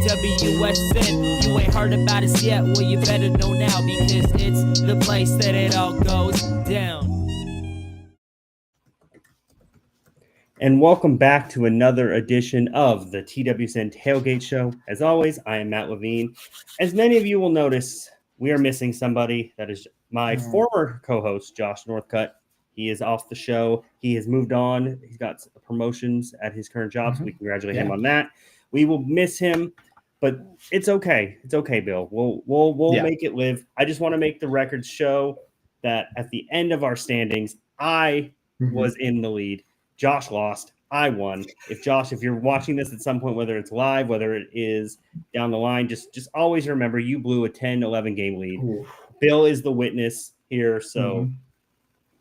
TWSN. You ain't heard about us yet, well you better know now, because it's the place that it all goes down. And welcome back to another edition of the TWSN Tailgate Show. As always, I am Matt Levine. As many of you will notice, we are missing somebody. That is my former co-host, Josh Northcutt. He is off the show. He has moved on. He's got promotions at his current job, so we congratulate him on that. We will miss him, but it's okay. It's okay, Bill. We'll make it live. I just want to make the record show that at the end of our standings, I was in the lead. Josh lost. I won. If you're watching this at some point, whether it's live, whether it is down the line, just always remember you blew a 10-11 game lead. Ooh. Bill is the witness here. So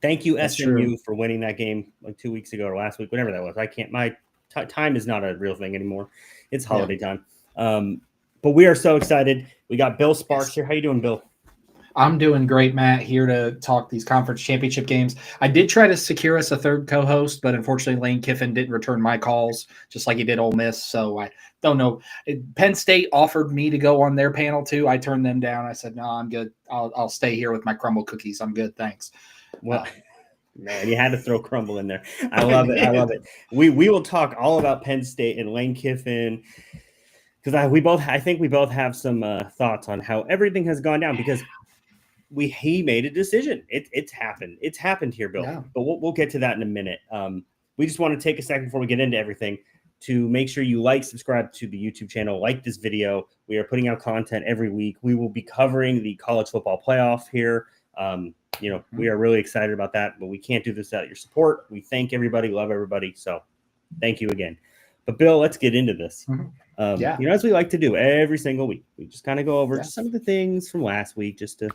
thank you, SMU, for winning that game like 2 weeks ago or last week, whatever that was. I can't, my time is not a real thing anymore. It's holiday time. But we are so excited. We got Bill Sparks here. How you doing, Bill? I'm doing great, Matt, here to talk these conference championship games. I did try to secure us a third co-host, but unfortunately Lane Kiffin didn't return my calls, just like he did Ole Miss. So I don't know. Penn State offered me to go on their panel too. I turned them down. I said, no, I'm good. I'll stay here with my crumble cookies. I'm good. Thanks. Well, man, you had to throw crumble in there. I love it. I love it. We will talk all about Penn State and Lane Kiffin, because I think we both have some thoughts on how everything has gone down, because he made a decision. It's happened. It's happened here, Bill. Yeah. But we'll get to that in a minute. We just want to take a second before we get into everything to make sure you subscribe to the YouTube channel, like this video. We are putting out content every week. We will be covering the college football playoff here. We are really excited about that, but we can't do this without your support. We thank everybody, love everybody. So thank you again. But Bill, let's get into this. As we like to do every single week, we just kind of go over just some of the things from last week, just to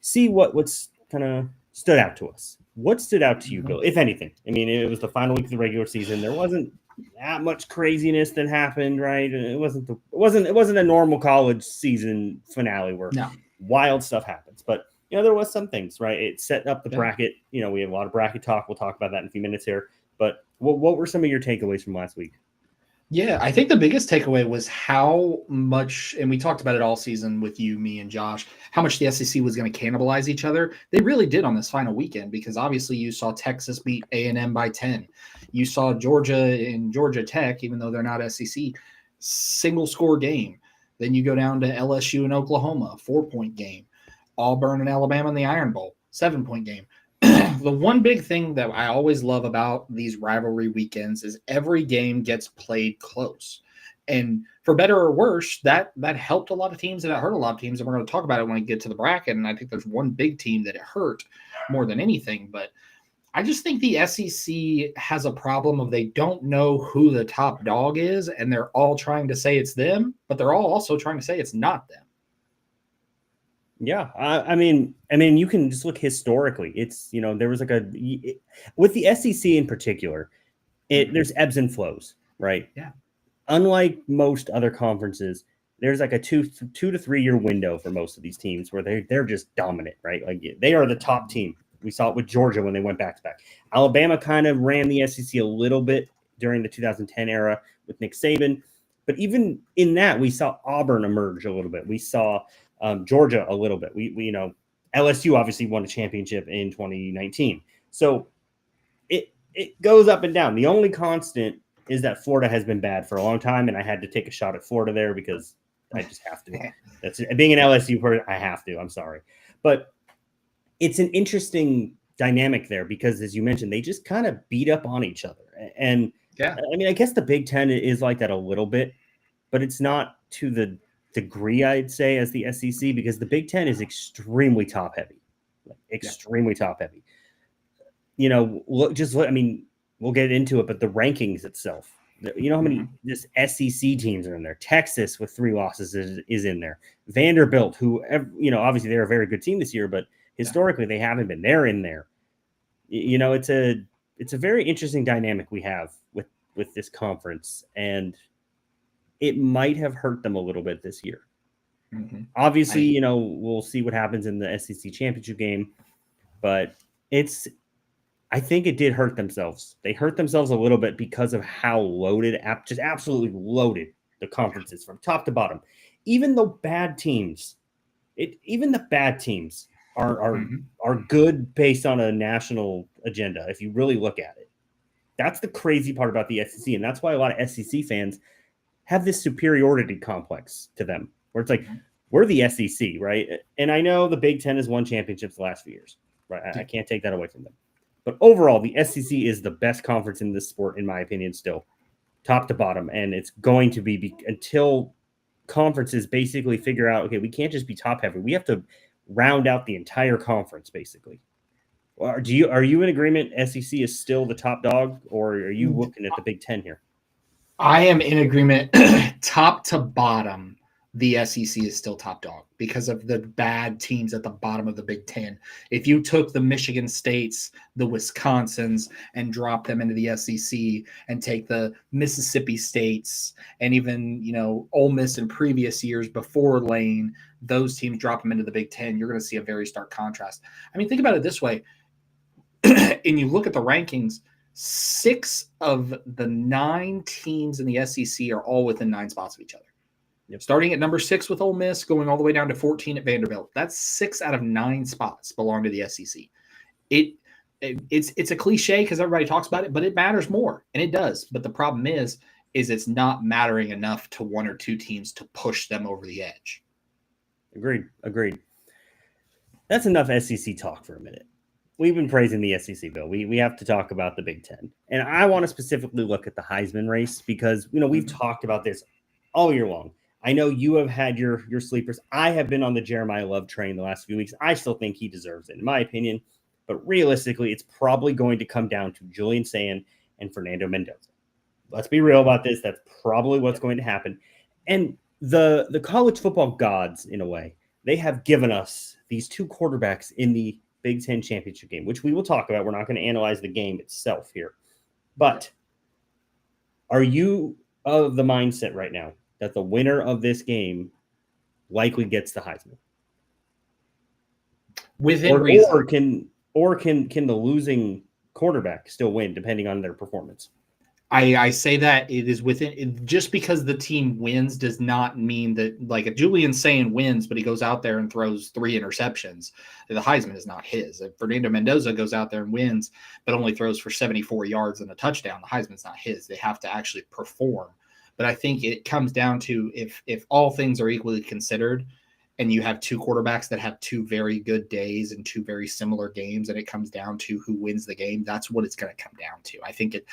see what's kind of stood out to us. What stood out to you, Bill, if anything? I mean, it was the final week of the regular season. There wasn't that much craziness that happened, right? It wasn't a normal college season finale where wild stuff happens. But there was some things, right? It set up the bracket. We have a lot of bracket talk. We'll talk about that in a few minutes here. But what were some of your takeaways from last week? Yeah, I think the biggest takeaway was how much, and we talked about it all season with you, me, and Josh, how much the SEC was going to cannibalize each other. They really did on this final weekend, because obviously you saw Texas beat A&M by 10. You saw Georgia and Georgia Tech, even though they're not SEC, single-score game. Then you go down to LSU and Oklahoma, 4-point game. Auburn and Alabama in the Iron Bowl, 7-point game. The one big thing that I always love about these rivalry weekends is every game gets played close. And for better or worse, that helped a lot of teams and it hurt a lot of teams. And we're going to talk about it when we get to the bracket. And I think there's one big team that it hurt more than anything. But I just think the SEC has a problem of they don't know who the top dog is. And they're all trying to say it's them, but they're all also trying to say it's not them. Yeah, I mean, you can just look historically. It's there was with the SEC in particular, there's ebbs and flows, right? Yeah. Unlike most other conferences, there's like a 2 to 3 year window for most of these teams where they're just dominant, right? Like they are the top team. We saw it with Georgia when they went back to back. Alabama kind of ran the SEC a little bit during the 2010 era with Nick Saban, but even in that, we saw Auburn emerge a little bit. We saw Georgia a little bit. We LSU obviously won a championship in 2019. So it goes up and down. The only constant is that Florida has been bad for a long time, and I had to take a shot at Florida there because I just have to. That's being an LSU person, I have to. I'm sorry. But it's an interesting dynamic there because, as you mentioned, they just kind of beat up on each other. And I mean, I guess the Big Ten is like that a little bit, but it's not to the degree, I'd say, as the SEC, because the Big Ten is extremely top heavy, top heavy. I mean, we'll get into it, but the rankings itself, how many just SEC teams are in there? Texas with 3 losses is in there. Vanderbilt, who, obviously they're a very good team this year, but historically they haven't been. They're in there. It's a very interesting dynamic we have with this conference, and it might have hurt them a little bit this year. Obviously, we'll see what happens in the SEC championship game, but I think it did hurt themselves. They hurt themselves a little bit because of how loaded, just absolutely loaded the conferences from top to bottom. Even the bad teams, even the bad teams are good based on a national agenda. If you really look at it, that's the crazy part about the SEC, and that's why a lot of SEC fans have this superiority complex to them, where it's like we're the SEC, right? And I know the Big Ten has won championships the last few years, right? I can't take that away from them. But overall, the SEC is the best conference in this sport, in my opinion, still, top to bottom. And it's going to be until conferences basically figure out, okay, we can't just be top heavy. We have to round out the entire conference, basically. Are you in agreement SEC is still the top dog, or are you looking at the Big Ten here? I am in agreement. Top to bottom, the SEC is still top dog because of the bad teams at the bottom of the Big Ten. If you took the Michigan States, the Wisconsins, and drop them into the SEC, and take the Mississippi States, and even Ole Miss in previous years before Lane, those teams drop them into the Big Ten, you're going to see a very stark contrast. I mean, think about it this way. And you look at the rankings, 6 of the 9 teams in the SEC are all within 9 spots of each other. Yep. Starting at number 6 with Ole Miss, going all the way down to 14 at Vanderbilt. That's 6 out of 9 spots belong to the SEC. It's a cliche because everybody talks about it, but it matters more, and it does. But the problem is it's not mattering enough to 1 or 2 teams to push them over the edge. Agreed. That's enough SEC talk for a minute. We've been praising the SEC, Bill. We have to talk about the Big Ten. And I want to specifically look at the Heisman race because, we've talked about this all year long. I know you have had your sleepers. I have been on the Jeremiah Love train the last few weeks. I still think he deserves it, in my opinion. But realistically, it's probably going to come down to Julian Sayin and Fernando Mendoza. Let's be real about this. That's probably what's going to happen. And the college football gods, in a way, they have given us these 2 quarterbacks in the Big Ten championship game, which we will talk about. We're not going to analyze the game itself here. But are you of the mindset right now that the winner of this game likely gets the Heisman? Within reason. Or can the losing quarterback still win depending on their performance? I say that it is within, just because the team wins does not mean that, like, if Julian Sayin wins, but he goes out there and throws 3 interceptions, the Heisman is not his. If Fernando Mendoza goes out there and wins, but only throws for 74 yards and a touchdown, the Heisman's not his. They have to actually perform. But I think it comes down to if all things are equally considered, and you have 2 quarterbacks that have 2 very good days and 2 very similar games, and it comes down to who wins the game, that's what it's going to come down to. I think it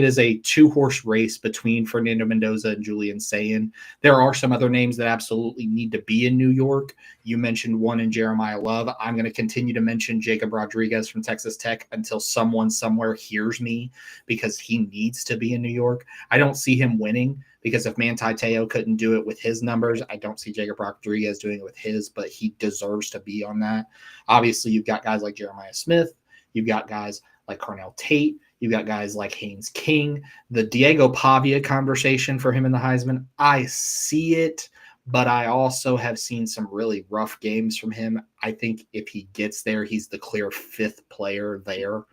is a 2-horse race between Fernando Mendoza and Julian Sayin. There are some other names that absolutely need to be in New York. You mentioned one in Jeremiah Love. I'm going to continue to mention Jacob Rodriguez from Texas Tech until someone somewhere hears me, because he needs to be in New York. I don't see him winning, because if Manti Te'o couldn't do it with his numbers, I don't see Jacob Rodriguez doing it with his, but he deserves to be on that. Obviously, you've got guys like Jeremiah Smith. You've got guys like Carnell Tate. You've got guys like Haynes King. The Diego Pavia conversation for him in the Heisman, I see it, but I also have seen some really rough games from him. I think if he gets there, he's the clear 5th player there.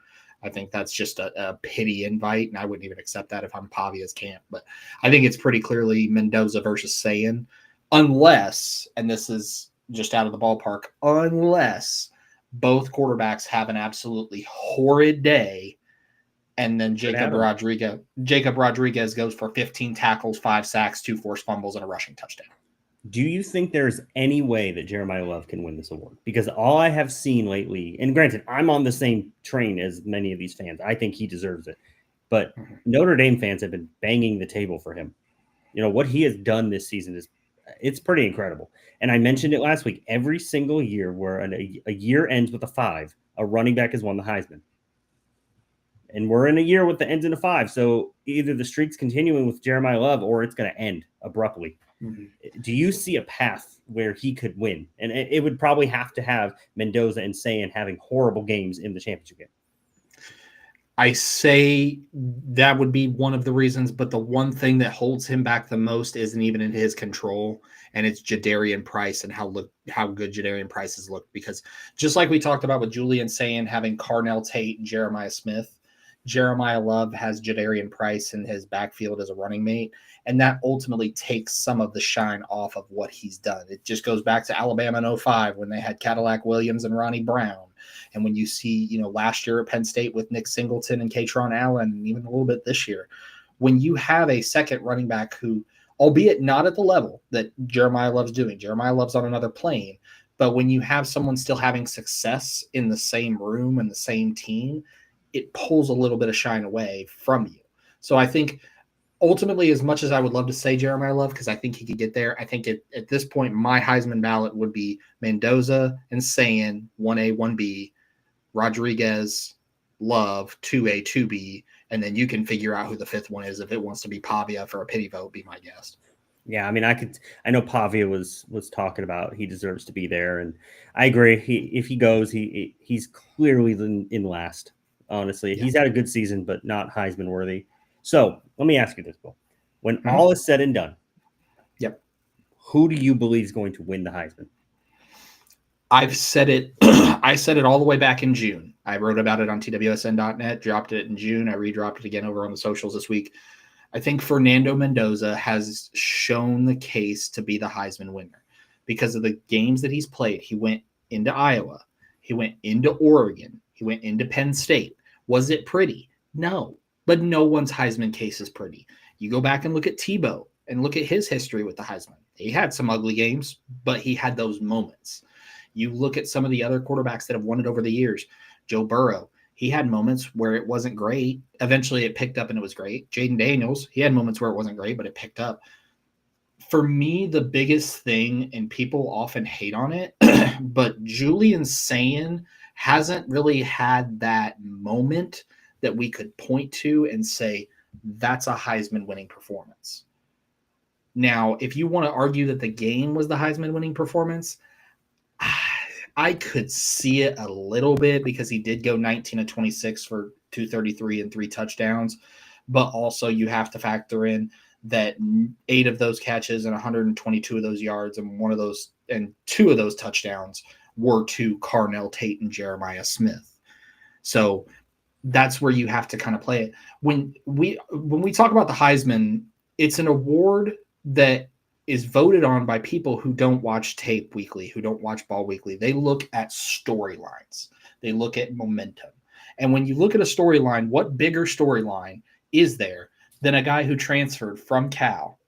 I think that's just a pity invite, and I wouldn't even accept that if I'm Pavia's camp. But I think it's pretty clearly Mendoza versus Sayin, unless, and this is just out of the ballpark, unless both quarterbacks have an absolutely horrid day, and then Jacob Rodriguez goes for 15 tackles, 5 sacks, 2 forced fumbles, and a rushing touchdown. Do you think there's any way that Jeremiah Love can win this award? Because all I have seen lately, and granted, I'm on the same train as many of these fans. I think he deserves it. But Notre Dame fans have been banging the table for him. What he has done this season it's pretty incredible. And I mentioned it last week. Every single year where a year ends with a 5, a running back has won the Heisman. And we're in a year with the ends in a 5. So either the streak's continuing with Jeremiah Love or it's going to end abruptly. Do you see a path where he could win? And it would probably have to have Mendoza and Sayin having horrible games in the championship game. I say that would be one of the reasons, but the one thing that holds him back the most isn't even in his control, and it's Jadarian Price and how good Jadarian Price has looked. Because just like we talked about with Julian Sayin having Carnell Tate and Jeremiah Smith, Jeremiah Love has Jadarian Price in his backfield as a running mate, and that ultimately takes some of the shine off of what he's done. It just goes back to Alabama in '05 when they had Cadillac Williams and Ronnie Brown. And when you see, last year at Penn State with Nick Singleton and Katron Allen, and even a little bit this year, when you have a second running back who, albeit not at the level that Jeremiah Love's doing, Jeremiah Love's on another plane, but when you have someone still having success in the same room and the same team, it pulls a little bit of shine away from you. So I think ultimately, as much as I would love to say Jeremiah Love, because I think he could get there, I think at this point, my Heisman ballot would be Mendoza and Sayin, 1A, 1B, Rodriguez, Love, 2A, 2B, and then you can figure out who the fifth one is. If it wants to be Pavia for a pity vote, be my guest. Yeah, I mean, I know Pavia was talking about he deserves to be there, and I agree. If he goes, he's clearly in last. Honestly, he's had a good season, but not Heisman worthy. So let me ask you this, Bill: when all is said and done, who do you believe is going to win the Heisman? I've said it. I said it all the way back in June. I wrote about it on TWSN.net, dropped it in June. I redropped it again over on the socials this week. I think Fernando Mendoza has shown the case to be the Heisman winner because of the games that he's played. He went into Iowa. He went into Oregon. He went into Penn State. Was it pretty? No. But no one's Heisman case is pretty. You go back and look at Tebow and look at his history with the Heisman. He had some ugly games, but he had those moments. You look at some of the other quarterbacks that have won it over the years. Joe Burrow, he had moments where it wasn't great. Eventually it picked up and it was great. Jaden Daniels, he had moments where it wasn't great, but it picked up. For me, the biggest thing, and people often hate on it, but Julian Sayin hasn't really had that moment that we could point to and say, that's a Heisman winning performance. Now, if you want to argue that the game was the Heisman winning performance, I could see it a little bit because he did go 19 of 26 for 233 and 3 touchdowns. But also you have to factor in that 8 of those catches and 122 of those yards and 2 of those touchdowns were to Carnell Tate and Jeremiah Smith. So that's where you have to kind of play it. When we talk about the Heisman, it's an award that is voted on by people who don't watch tape weekly, who don't watch ball weekly. They look at storylines. They look at momentum. And when you look at a storyline, what bigger storyline is there than a guy who transferred from Cal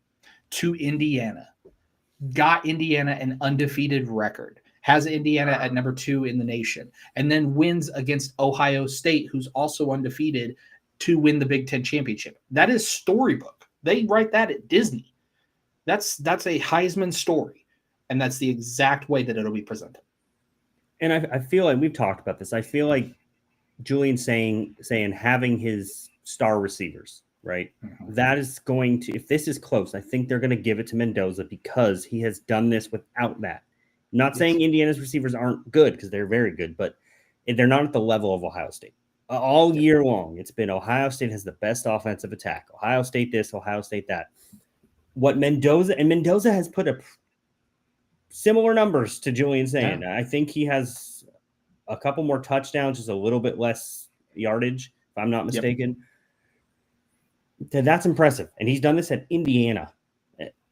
to Indiana, got Indiana an undefeated record, has Indiana at number 2 in the nation, and then wins against Ohio State, who's also undefeated, to win the Big Ten championship? That is storybook. They write that at Disney. That's a Heisman story, and that's the exact way that it'll be presented. And I feel like we've talked about this. I feel like Julian saying having his star receivers, right? Mm-hmm. That is going to, if this is close, I think they're going to give it to Mendoza because he has done this without that. I'm not saying Indiana's receivers aren't good because they're very good, but they're not at the level of Ohio State. All year long, it's been Ohio State has the best offensive attack. Ohio State this, Ohio State that. What Mendoza has put up similar numbers to Julian Sayin. Yeah. I think he has a couple more touchdowns, just a little bit less yardage, if I'm not mistaken. Yep. That's impressive. And he's done this at Indiana.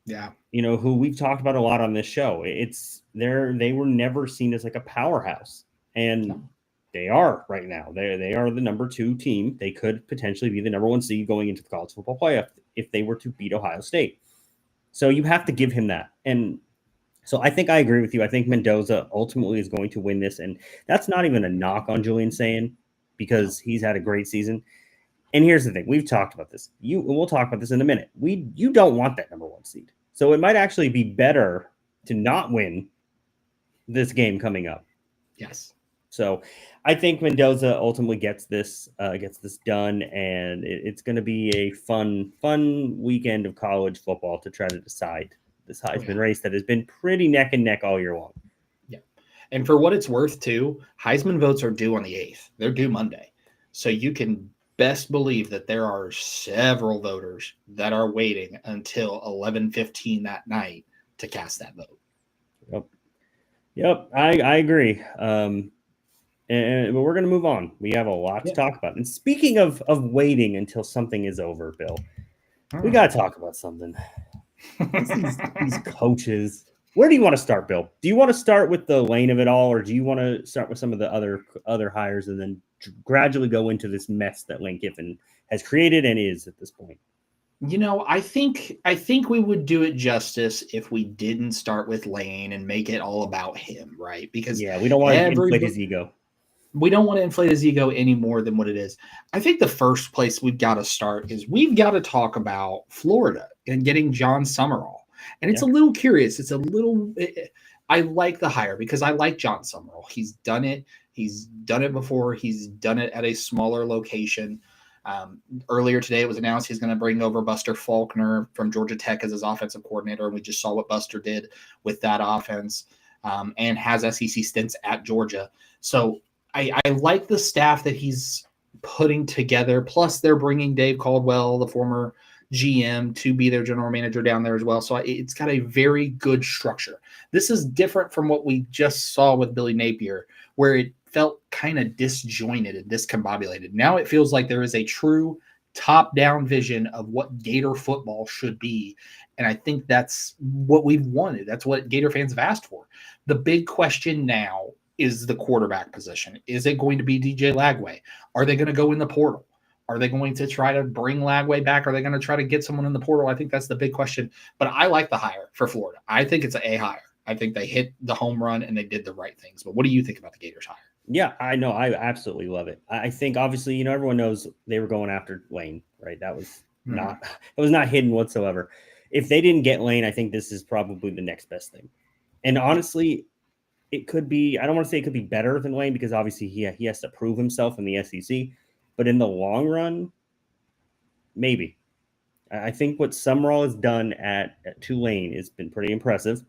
Yeah. Who we've talked about a lot on this show. They were never seen as like a powerhouse. And they are right now. They are the number 2 team. They could potentially be the number 1 seed going into the college football playoff if they were to beat Ohio State. So you have to give him that. And so I think I agree with you. I think Mendoza ultimately is going to win this. And that's not even a knock on Julian Sayin because he's had a great season. And here's the thing. We've talked about this. We'll talk about this in a minute. You don't want that number 1 seed. So it might actually be better to not win this game coming up. Yes. So I think Mendoza ultimately gets this done, and it's going to be a fun weekend of college football to try to decide this Heisman race that has been pretty neck and neck all year long. Yeah. And for what it's worth, too, Heisman votes are due on the 8th. They're due Monday. So you can best believe that there are several voters that are waiting until 11:15 that night to cast that vote. Yep. I agree. But we're going to move on. We have a lot to talk about. And speaking of waiting until something is over, Bill, we got to talk about something. These coaches. Where do you want to start, Bill? Do you want to start with the lane of it all, or do you want to start with some of the other hires and then gradually go into this mess that Lane Kiffin has created and is at this point? I think we would do it justice if we didn't start with Lane and make it all about him, right? Because we don't want to inflate his ego. We don't want to inflate his ego any more than what it is. I think the first place we've got to start is we've got to talk about Florida and getting John Summerall. And it's a little curious. I like the hire because I like John Summerall. He's done it. He's done it before. He's done it at a smaller location. Earlier today, it was announced he's going to bring over Buster Faulkner from Georgia Tech as his offensive coordinator. And we just saw what Buster did with that offense and has SEC stints at Georgia. So I like the staff that he's putting together. Plus, they're bringing Dave Caldwell, the former GM, to be their general manager down there as well. So it's got a very good structure. This is different from what we just saw with Billy Napier, where it felt kind of disjointed and discombobulated. Now it feels like there is a true top-down vision of what Gator football should be. And I think that's what we've wanted. That's what Gator fans have asked for. The big question now is the quarterback position. Is it going to be DJ Lagway? Are they going to go in the portal? Are they going to try to bring Lagway back? Are they going to try to get someone in the portal? I think that's the big question. But I like the hire for Florida. I think it's an A hire. I think they hit the home run and they did the right things. But what do you think about the Gators hire? Yeah, I know. I absolutely love it. I think obviously, everyone knows they were going after Lane, right? That was not hidden whatsoever. If they didn't get Lane, I think this is probably the next best thing. And honestly, it could be, I don't want to say it could be better than Lane because obviously he has to prove himself in the SEC, but in the long run, maybe. I think what Summerall has done at Tulane has been pretty impressive,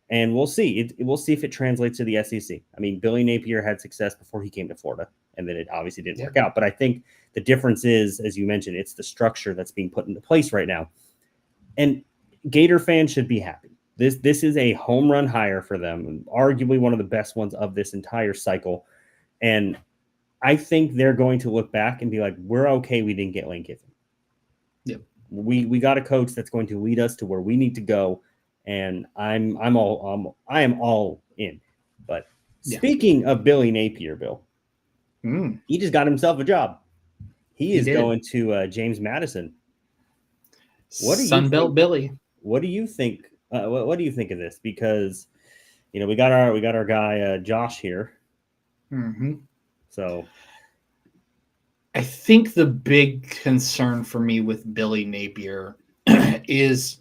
and we'll see. We'll see if it translates to the SEC. I mean, Billy Napier had success before he came to Florida, and then it obviously didn't work out. But I think the difference is, as you mentioned, it's the structure that's being put into place right now. And Gator fans should be happy. This is a home run hire for them, and arguably one of the best ones of this entire cycle. And I think they're going to look back and be like, we're okay we didn't get Lane Kiffin. Yep. We got a coach that's going to lead us to where we need to go. And I am all in. But speaking of Billy Napier, Bill, he just got himself a job. He is going to James Madison. Sunbelt Billy. What do you think? What do you think of this? Because we got our guy Josh here. Mm-hmm. So I think the big concern for me with Billy Napier is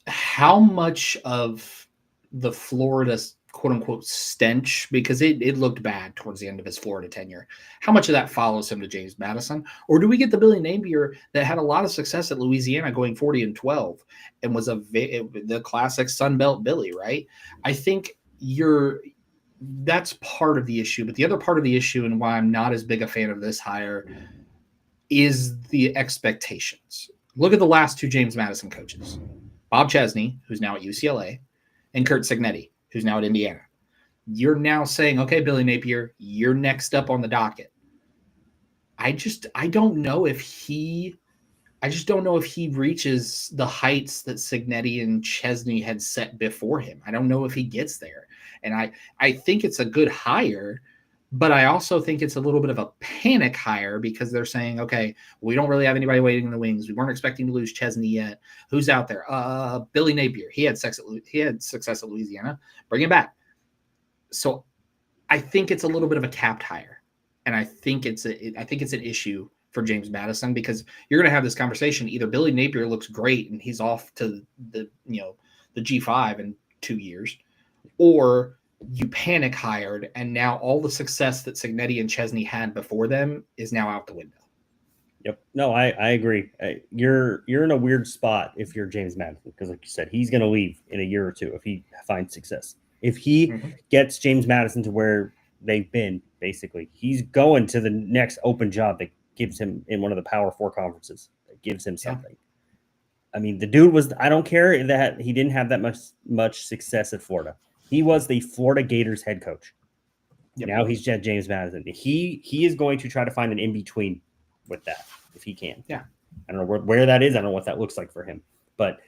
how much of the Florida quote unquote stench, because it looked bad towards the end of his Florida tenure, how much of that follows him to James Madison? Or do we get the Billy Napier that had a lot of success at Louisiana going 40-12 and was the classic Sunbelt Billy, right? I think that's part of the issue. But the other part of the issue, and why I'm not as big a fan of this hire, is the expectations. Look at the last two James Madison coaches. Bob Chesney, who's now at UCLA, and Kurt Cignetti, who's now at Indiana. You're now saying, okay, Billy Napier, you're next up on the docket. I don't know if he reaches the heights that Cignetti and Chesney had set before him. I don't know if he gets there. And I think it's a good hire, but I also think it's a little bit of a panic hire because they're saying, okay, we don't really have anybody waiting in the wings. We weren't expecting to lose Chesney yet. Who's out there? Billy Napier. He had success at Louisiana. Bring him back. So I think it's a little bit of a capped hire. And I think it's an issue for James Madison because you're going to have this conversation. Either Billy Napier looks great and he's off to the G5 in 2 years, or you panic hired and now all the success that Cignetti and Chesney had before them is now out the window. Yep. No, I agree. You're in a weird spot if you're James Madison because, like you said, he's going to leave in a year or two if he finds success. If he gets James Madison to where they've been, basically, he's going to the next open job that gives him in one of the Power 4 conferences. That gives him something. Yeah. I mean, the dude I don't care that he didn't have that much success at Florida. He was the Florida Gators head coach. Yep. Now he's James Madison. He is going to try to find an in between with that if he can. Yeah. I don't know where that is. I don't know what that looks like for him, but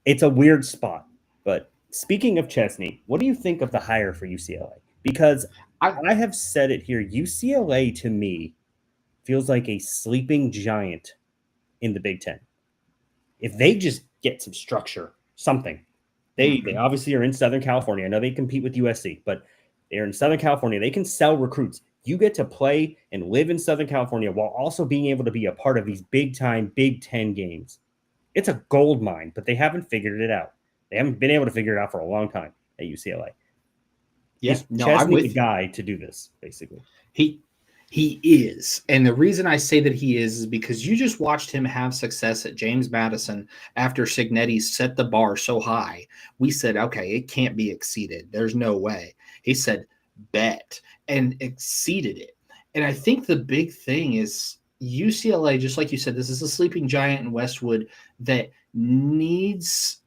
it's a weird spot. But speaking of Chesney, what do you think of the hire for UCLA? Because I have said it here. UCLA to me feels like a sleeping giant in the Big Ten. If they just get some structure, something. They obviously are in Southern California. I know they compete with USC, but they're in Southern California. They can sell recruits. You get to play and live in Southern California while also being able to be a part of these big-time Big Ten games. It's a gold mine, but they haven't figured it out. They haven't been able to figure it out for a long time at UCLA. Yeah, Is no, I'm Chesney with the you. guy to do this, basically? He is. And the reason I say that he is because you just watched him have success at James Madison after Signetti set the bar so high. We said, okay, it can't be exceeded. There's no way. He said, bet, and exceeded it. And I think the big thing is UCLA, just like you said, this is a sleeping giant in Westwood that needs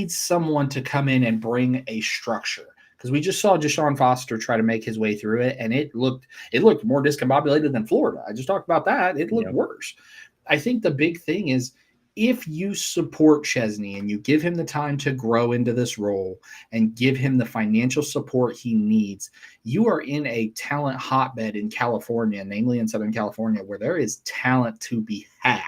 someone to come in and bring a structure. Because we just saw Deshaun Foster try to make his way through it, and it looked more discombobulated than Florida. I just talked about that. It looked worse. I think the big thing is if you support Chesney and you give him the time to grow into this role and give him the financial support he needs, you are in a talent hotbed in California, namely in Southern California, where there is talent to be had.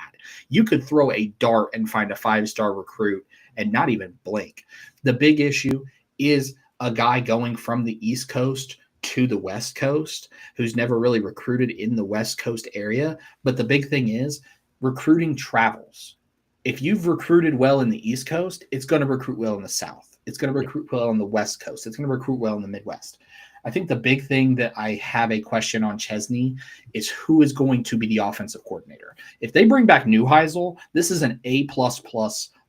You could throw a dart and find a 5-star recruit and not even blink. The big issue is a guy going from the East Coast to the West Coast who's never really recruited in the West Coast area. But the big thing is recruiting travels. If you've recruited well in the East Coast, it's going to recruit well in the South. It's going to recruit well on the West Coast. It's going to recruit well in the Midwest. I think the big thing that I have a question on Chesney is who is going to be the offensive coordinator. If they bring back Neuheisel, this is an A++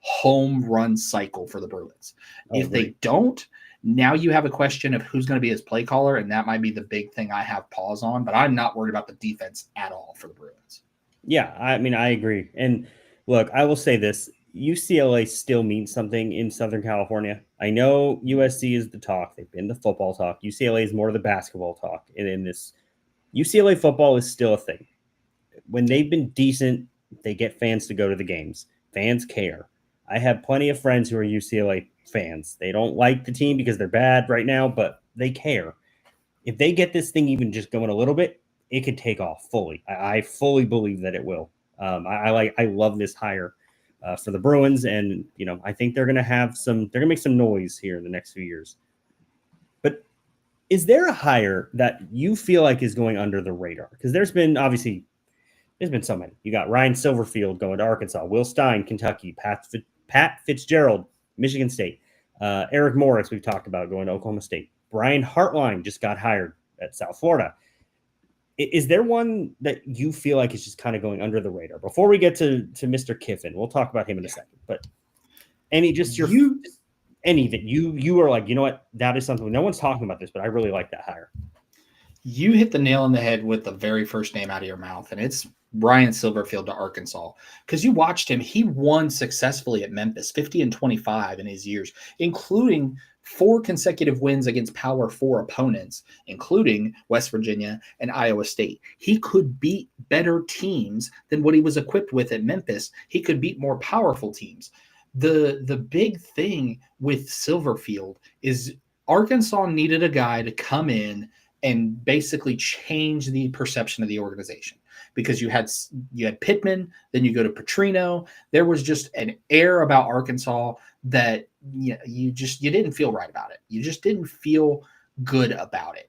home run cycle for the Bruins. If they don't, now you have a question of who's going to be his play caller, and that might be the big thing I have pause on, but I'm not worried about the defense at all for the Bruins. Yeah, I mean, I agree. And look, I will say this. UCLA still means something in Southern California. I know USC is the talk. They've been the football talk. UCLA is more of the basketball talk. And in this, UCLA football is still a thing. When they've been decent, they get fans to go to the games. Fans care. I have plenty of friends who are UCLA fans. They don't like the team because they're bad right now, but they care. If they get this thing even just going a little bit, it could take off fully. I fully believe that it will. I love this hire for the Bruins, and I think they're gonna make some noise here in the next few years. But is there a hire that you feel like is going under the radar? Because there's been so many. You got Ryan Silverfield going to Arkansas, Will Stein, Kentucky, Pat Fitzgerald, Michigan State, Eric Morris, we've talked about going to Oklahoma State. Brian Hartline just got hired at South Florida. Is there one that you feel like is just kind of going under the radar? Before we get to Mr. Kiffin, we'll talk about him in a second. But any that you are like, you know what, that is something no one's talking about this, but I really like that hire. You hit the nail on the head with the very first name out of your mouth, and it's Ryan Silverfield to Arkansas. Because you watched him, he won successfully at Memphis, 50-25 in his years, including 4 consecutive wins against Power 4 opponents, including West Virginia and Iowa State. He could beat better teams than what he was equipped with at Memphis. He could beat more powerful teams. The big thing with Silverfield is Arkansas needed a guy to come in and basically change the perception of the organization, because you had Pittman, then you go to Petrino. There was just an air about Arkansas that you didn't feel right about it. You just didn't feel good about it.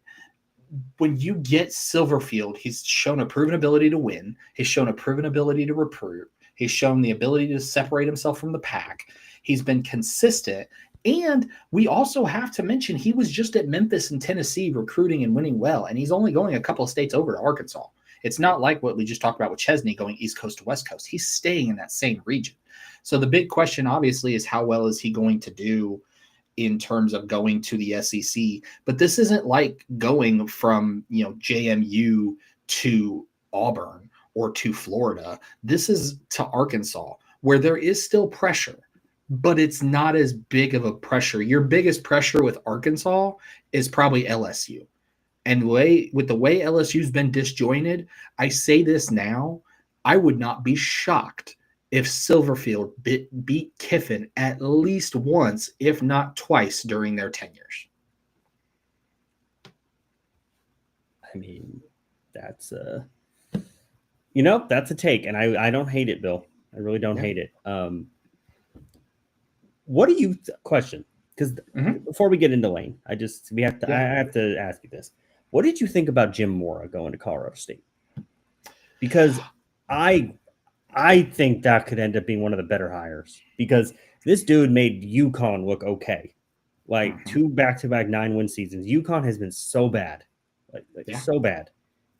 When you get Silverfield, he's shown a proven ability to win. He's shown a proven ability to recruit. He's shown the ability to separate himself from the pack. He's been consistent. And we also have to mention he was just at Memphis and Tennessee recruiting and winning well, and he's only going a couple of states over to Arkansas. It's not like what we just talked about with Chesney going East Coast to West Coast. He's staying in that same region. So the big question, obviously, is how well is he going to do in terms of going to the SEC? But this isn't like going from JMU to Auburn or to Florida. This is to Arkansas, where there is still pressure, but it's not as big of a pressure. Your biggest pressure with Arkansas is probably LSU. And with the way LSU's been disjointed, I say this now, I would not be shocked if Silverfield beat Kiffin at least once, if not twice, during their tenures. I mean, that's that's a take, and I don't hate it, Bill. I really don't hate it. What do you question? Because before we get into Lane, I have to ask you this. What did you think about Jim Mora going to Colorado State? Because I think that could end up being one of the better hires, because this dude made UConn look okay. Like 2 back-to-back 9-win seasons. UConn has been so bad. So bad.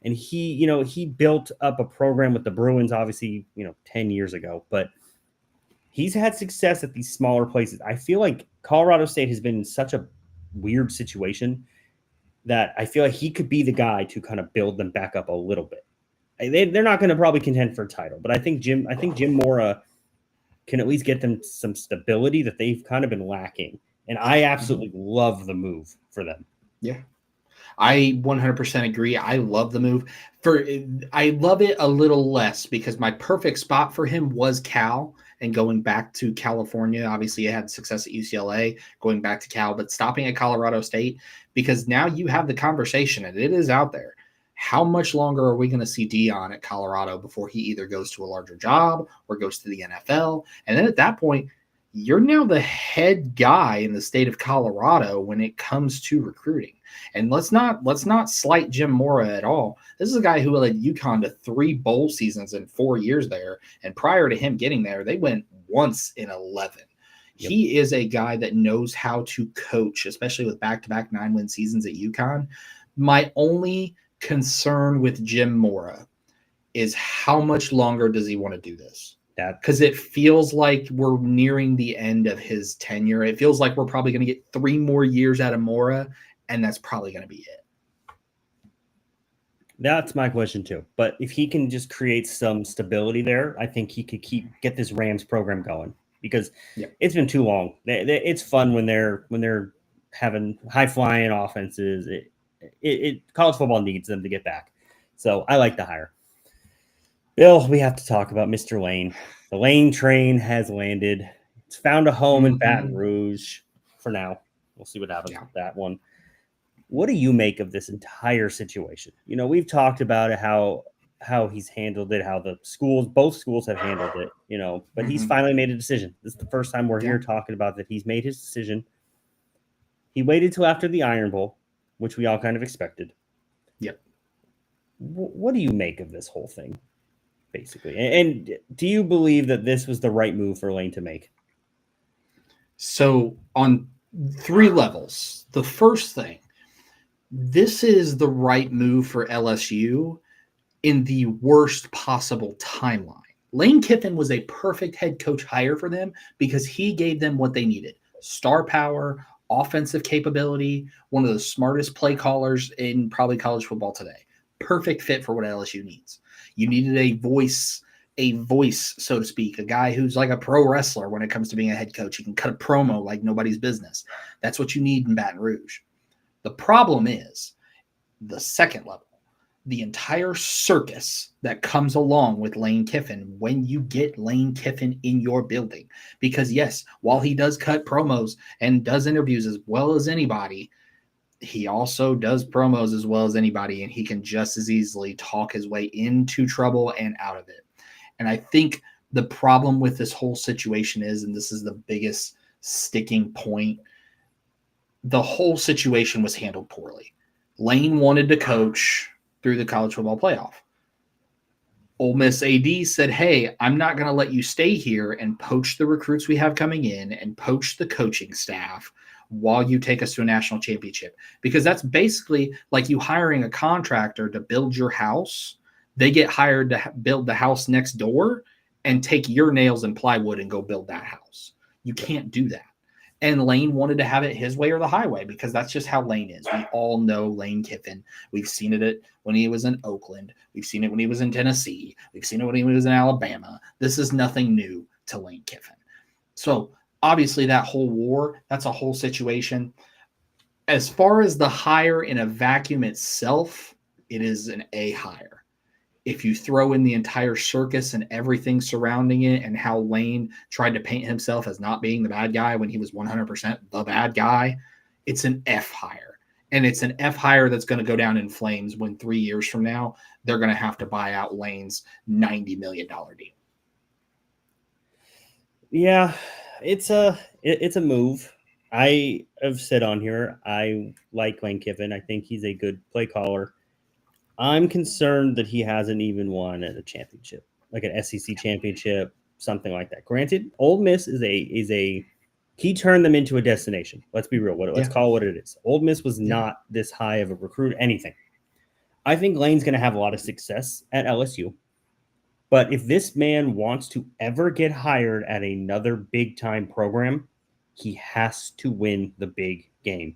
And he built up a program with the Bruins, obviously, 10 years ago, but he's had success at these smaller places. I feel like Colorado State has been in such a weird situation that I feel like he could be the guy to kind of build them back up a little bit. They're not going to probably contend for a title, but I think Jim Mora can at least get them some stability that they've kind of been lacking. And I absolutely love the move for them. Yeah. I 100% agree. I love the move. I love it a little less because my perfect spot for him was Cal and going back to California. Obviously, he had success at UCLA, going back to Cal, but stopping at Colorado State, because now you have the conversation and it is out there. How much longer are we going to see Dion at Colorado before he either goes to a larger job or goes to the NFL? And then at that point, you're now the head guy in the state of Colorado when it comes to recruiting. And let's not slight Jim Mora at all. This is a guy who led UConn to 3 bowl seasons in 4 years there. And prior to him getting there, they went once in 11. Yep. He is a guy that knows how to coach, especially with back-to-back 9-win seasons at UConn. My only concern with Jim Mora is how much longer does he want to do this? Because it feels like we're nearing the end of his tenure. It feels like we're probably going to get 3 more years out of Mora, and that's probably going to be it. That's my question too. But if he can just create some stability there, I think he could get this Rams program going, because it's been too long. It's fun when they're having high flying offenses. College football needs them to get back. So I like the hire. Bill, we have to talk about Mr. Lane. The Lane train has landed. It's found a home in Baton Rouge for now. We'll see what happens with that one. What do you make of this entire situation? We've talked about it, how he's handled it, how both schools have handled it, but he's finally made a decision. This is the first time we're here talking about that he's made his decision. He waited till after the Iron Bowl, which we all kind of expected. Yep. What do you make of this whole thing, basically? And do you believe that this was the right move for Lane to make? So on 3 levels. The first thing, this is the right move for LSU in the worst possible timeline. Lane Kiffin was a perfect head coach hire for them because he gave them what they needed: star power, offensive capability, one of the smartest play callers in probably college football today. Perfect fit for what LSU needs. You needed a voice, so to speak, a guy who's like a pro wrestler when it comes to being a head coach. He can cut a promo like nobody's business. That's what you need in Baton Rouge. The problem is the second level, the entire circus that comes along with Lane Kiffin when you get Lane Kiffin in your building. Because yes, while he does cut promos and does interviews as well as anybody, he also does promos as well as anybody, and he can just as easily talk his way into trouble and out of it. And I think the problem with this whole situation is, and this is the biggest sticking point, the whole situation was handled poorly. Lane wanted to coach through the college football playoff. Ole Miss AD said, hey, I'm not going to let you stay here and poach the recruits we have coming in and poach the coaching staff while you take us to a national championship. Because that's basically like you hiring a contractor to build your house. They get hired to build the house next door and take your nails and plywood and go build that house. You can't do that. And Lane wanted to have it his way or the highway, because that's just how Lane is. We all know Lane Kiffin. We've seen it when he was in Oakland. We've seen it when he was in Tennessee. We've seen it when he was in Alabama. This is nothing new to Lane Kiffin. So obviously that whole war, that's a whole situation. As far as the hire in a vacuum itself, it is an A hire. If you throw in the entire circus and everything surrounding it and how Lane tried to paint himself as not being the bad guy when he was 100% the bad guy, it's an F hire. And it's an F hire that's going to go down in flames when 3 years from now, they're going to have to buy out Lane's $90 million deal. Yeah, it's a move. I have said on here, I like Lane Kiffin. I think he's a good play caller. I'm concerned that he hasn't even won at a championship, like an SEC championship, something like that. Granted, Ole Miss is a he turned them into a destination. Let's be real. Let's call it what it is. Ole Miss was not this high of a recruit, anything. I think Lane's going to have a lot of success at LSU. But if this man wants to ever get hired at another big-time program, he has to win the big game.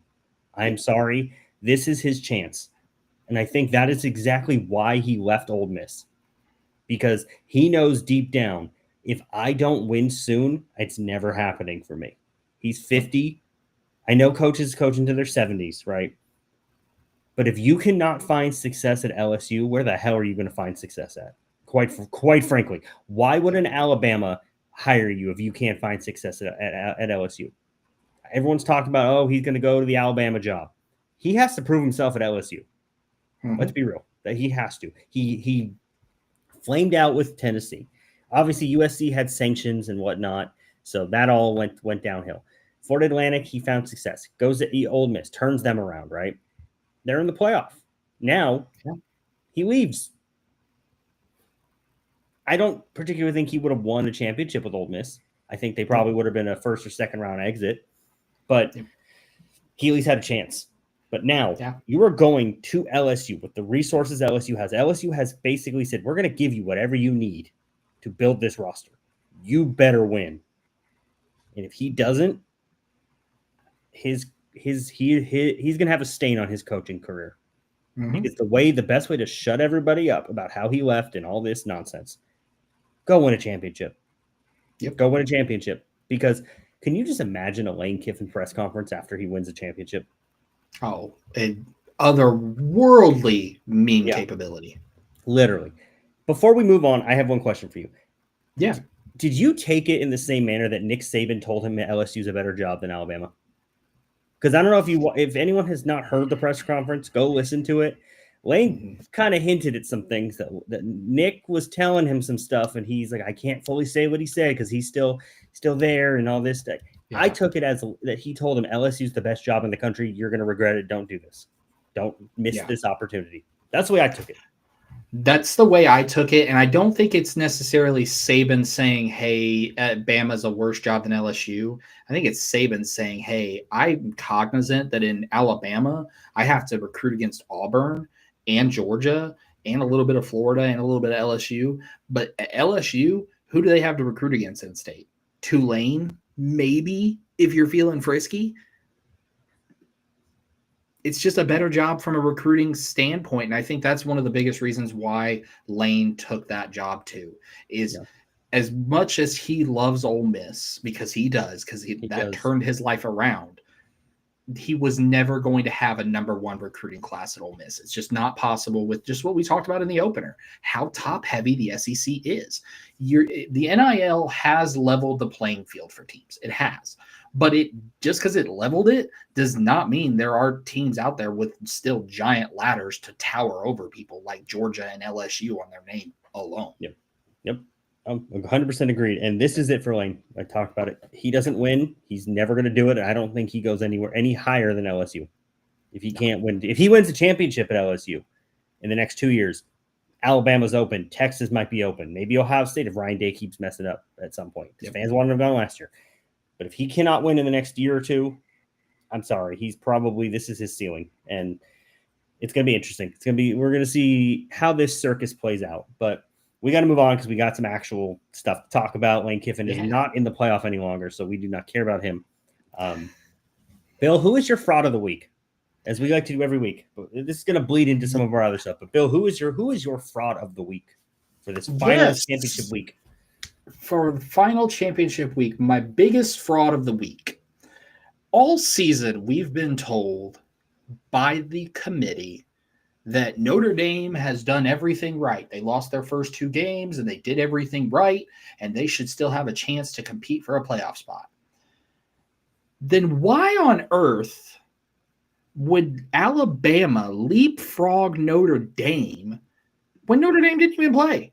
I'm sorry. This is his chance. And I think that is exactly why he left Ole Miss. Because he knows deep down, if I don't win soon, it's never happening for me. He's 50. I know coaches coach into their 70s, right? But if you cannot find success at LSU, where the hell are you going to find success at? Quite frankly, why would an Alabama hire you if you can't find success at LSU? Everyone's talking about, oh, he's going to go to the Alabama job. He has to prove himself at LSU. Mm-hmm. Let's be real. That he has to. He flamed out with Tennessee. Obviously, USC had sanctions and whatnot, so that all went downhill. Florida Atlantic, he found success. Goes to Ole Miss, turns them around, right? They're in the playoff. Now, he leaves. I don't particularly think he would have won a championship with Ole Miss. I think they probably would have been a first or second round exit, but he at least had a chance. But now you are going to LSU with the resources LSU has. LSU has basically said, we're going to give you whatever you need to build this roster. You better win. And if he doesn't, he's going to have a stain on his coaching career. Mm-hmm. Because the best way to shut everybody up about how he left and all this nonsense, go win a championship. Yep. Go win a championship. Because can you just imagine a Lane Kiffin press conference after he wins a championship? Oh, an otherworldly meme capability. Literally. Before we move on, I have one question for you. Yeah. Did you take it in the same manner that Nick Saban told him that LSU is a better job than Alabama? Because I don't know if anyone has not heard the press conference, go listen to it. Lane kind of hinted at some things that Nick was telling him some stuff, and he's like, I can't fully say what he said because he's still there and all this stuff. Yeah. I took it as that he told him LSU's the best job in the country. You're going to regret it. Don't do this. Don't miss this opportunity. That's the way I took it. That's the way I took it, and I don't think it's necessarily Saban saying, hey, Bama's a worse job than LSU. I think it's Saban saying, hey, I'm cognizant that in Alabama, I have to recruit against Auburn and Georgia and a little bit of Florida and a little bit of LSU. But at LSU, who do they have to recruit against in state? Tulane, maybe, if you're feeling frisky. It's just a better job from a recruiting standpoint. And I think that's one of the biggest reasons why Lane took that job too, is as much as he loves Ole Miss, because he does, that turned his life around, he was never going to have a number one recruiting class at Ole Miss. It's just not possible with just what we talked about in the opener, how top heavy the SEC is. The NIL has leveled the playing field for teams. It has. But it just because it leveled it does not mean there are teams out there with still giant ladders to tower over people like Georgia and LSU on their name alone. Yep. I'm 100% agreed. And this is it for Lane. I talked about it. He doesn't win. He's never going to do it. I don't think he goes anywhere any higher than LSU. If he can't win, if he wins a championship at LSU in the next 2 years, Alabama's open. Texas might be open. Maybe Ohio State if Ryan Day keeps messing up at some point. Fans wanted him gone last year. But if he cannot win in the next year or two, I'm sorry. This is his ceiling. And it's going to be interesting. We're going to see how this circus plays out. But we got to move on because we got some actual stuff to talk about. Lane Kiffin is not in the playoff any longer, so we do not care about him. Bill, who is your fraud of the week? As we like to do every week. This is going to bleed into some of our other stuff. But Bill, who is your fraud of the week for this final championship week? For the final championship week, my biggest fraud of the week. All season, we've been told by the committee that Notre Dame has done everything right. They lost their first 2 games and they did everything right, and they should still have a chance to compete for a playoff spot. Then why on earth would Alabama leapfrog Notre Dame when Notre Dame didn't even play?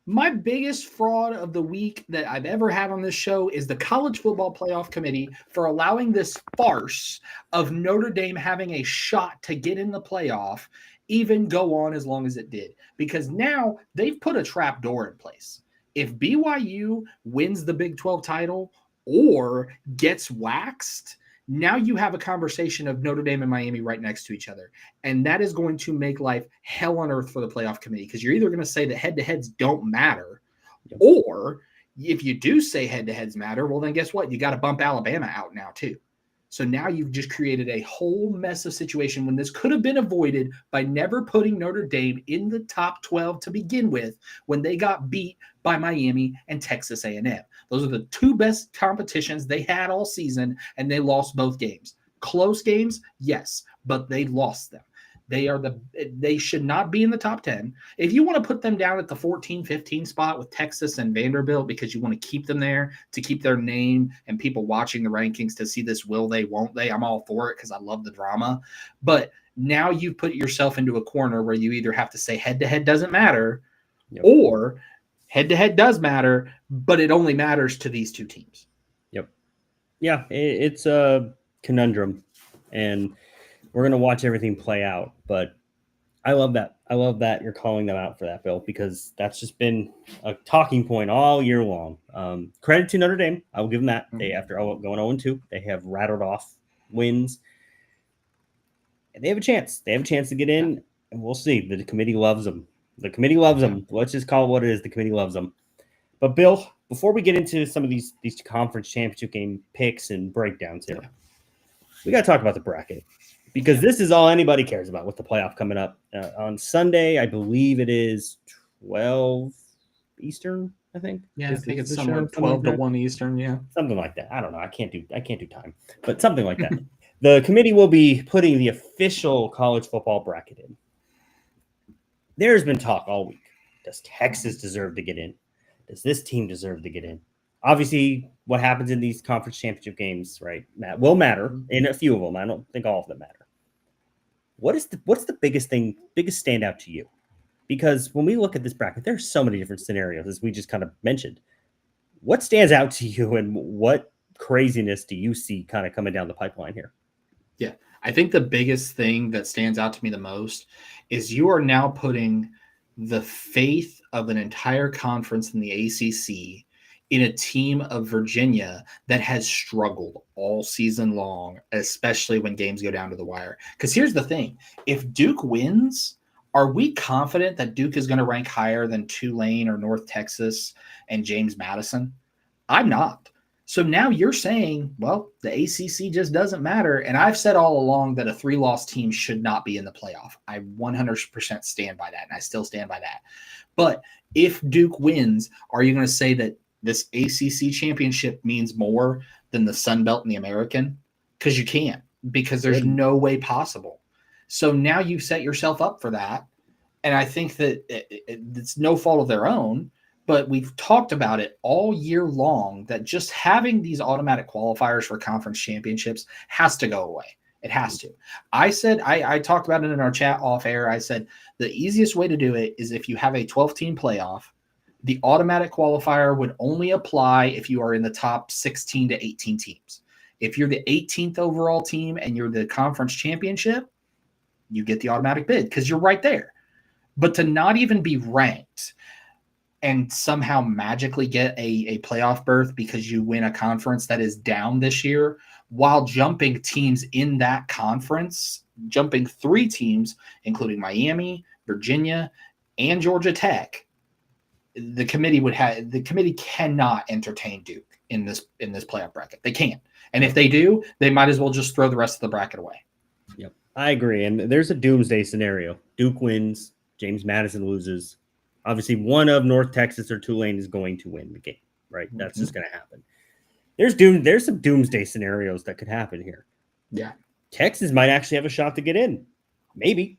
My biggest fraud of the week that I've ever had on this show is the College Football Playoff Committee for allowing this farce of Notre Dame having a shot to get in the playoff even go on as long as it did. Because now they've put a trap door in place. If BYU wins the Big 12 title or gets waxed, now you have a conversation of Notre Dame and Miami right next to each other. And that is going to make life hell on earth for the playoff committee, because you're either going to say that head-to-heads don't matter, or if you do say head-to-heads matter, well, then guess what? You got to bump Alabama out now too. So now you've just created a whole mess of situation when this could have been avoided by never putting Notre Dame in the top 12 to begin with when they got beat by Miami and Texas A&M. Those are the 2 best competitions they had all season, and they lost both games. Close games, yes, but they lost them. They should not be in the top 10. If you want to put them down at the 14, 15 spot with Texas and Vanderbilt because you want to keep them there to keep their name and people watching the rankings to see this will they, won't they, I'm all for it because I love the drama. But now you've put yourself into a corner where you either have to say head-to-head doesn't matter, or head-to-head does matter, but it only matters to these 2 teams. Yep. Yeah, it's a conundrum, and we're going to watch everything play out. But I love that. I love that you're calling them out for that, Bill, because that's just been a talking point all year long. Credit to Notre Dame. I will give them that. They, after going 0-2, they have rattled off wins. And they have a chance. They have a chance to get in, and we'll see. The committee loves them. The committee loves them. Let's just call it what it is. The committee loves them. But, Bill, before we get into some of these conference championship game picks and breakdowns here, we got to talk about the bracket, because this is all anybody cares about with the playoff coming up. On Sunday, I believe it is 12 Eastern, I think. Yeah, I think it's somewhere 12 to 1 Eastern, yeah. Something like that. I don't know. I can't do time, but something like that. The committee will be putting the official college football bracket in. There's been talk all week. Does Texas deserve to get in? Does this team deserve to get in? Obviously, what happens in these conference championship games, right, Matt, will matter in a few of them. I don't think all of them matter. What's the biggest standout to you? Because when we look at this bracket, there's so many different scenarios, as we just kind of mentioned. What stands out to you, and what craziness do you see kind of coming down the pipeline here? Yeah, I think the biggest thing that stands out to me the most is you are now putting the faith of an entire conference in the ACC in a team of Virginia that has struggled all season long, especially when games go down to the wire. Because here's the thing. If Duke wins, are we confident that Duke is going to rank higher than Tulane or North Texas and James Madison? I'm not. So now you're saying, well, the ACC just doesn't matter. And I've said all along that a 3-loss team should not be in the playoff. I 100% stand by that, and I still stand by that. But if Duke wins, are you going to say that this ACC championship means more than the Sun Belt and the American? Because you can't, because there's no way possible. So now you've set yourself up for that. And I think that it's no fault of their own, but we've talked about it all year long that just having these automatic qualifiers for conference championships has to go away. It has to. I said, I talked about it in our chat off air. I said the easiest way to do it is if you have a 12-team playoff, the automatic qualifier would only apply if you are in the top 16 to 18 teams. If you're the 18th overall team and you're the conference championship, you get the automatic bid because you're right there. But to not even be ranked and somehow magically get a playoff berth because you win a conference that is down this year, while jumping teams in that conference, jumping 3 teams, including Miami, Virginia, and Georgia Tech, the committee cannot entertain Duke in this playoff bracket. They can't. And if they do, they might as well just throw the rest of the bracket away. Yep, I agree. And there's a doomsday scenario. Duke wins, James Madison loses. Obviously, one of North Texas or Tulane is going to win the game, right? Mm-hmm. That's just going to happen. There's some doomsday scenarios that could happen here. Yeah. Texas might actually have a shot to get in. Maybe.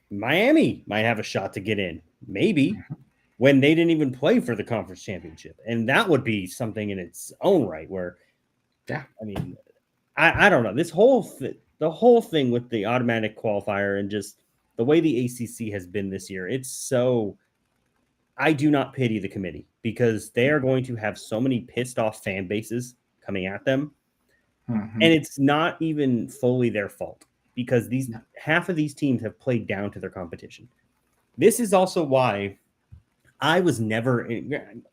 Miami might have a shot to get in. Maybe. When they didn't even play for the conference championship. And that would be something in its own right where, I mean, I don't know. The whole thing with the automatic qualifier and just the way the ACC has been this year, it's so, I do not pity the committee because they are going to have so many pissed off fan bases coming at them. And it's not even fully their fault because half of these teams have played down to their competition. This is also why I was never,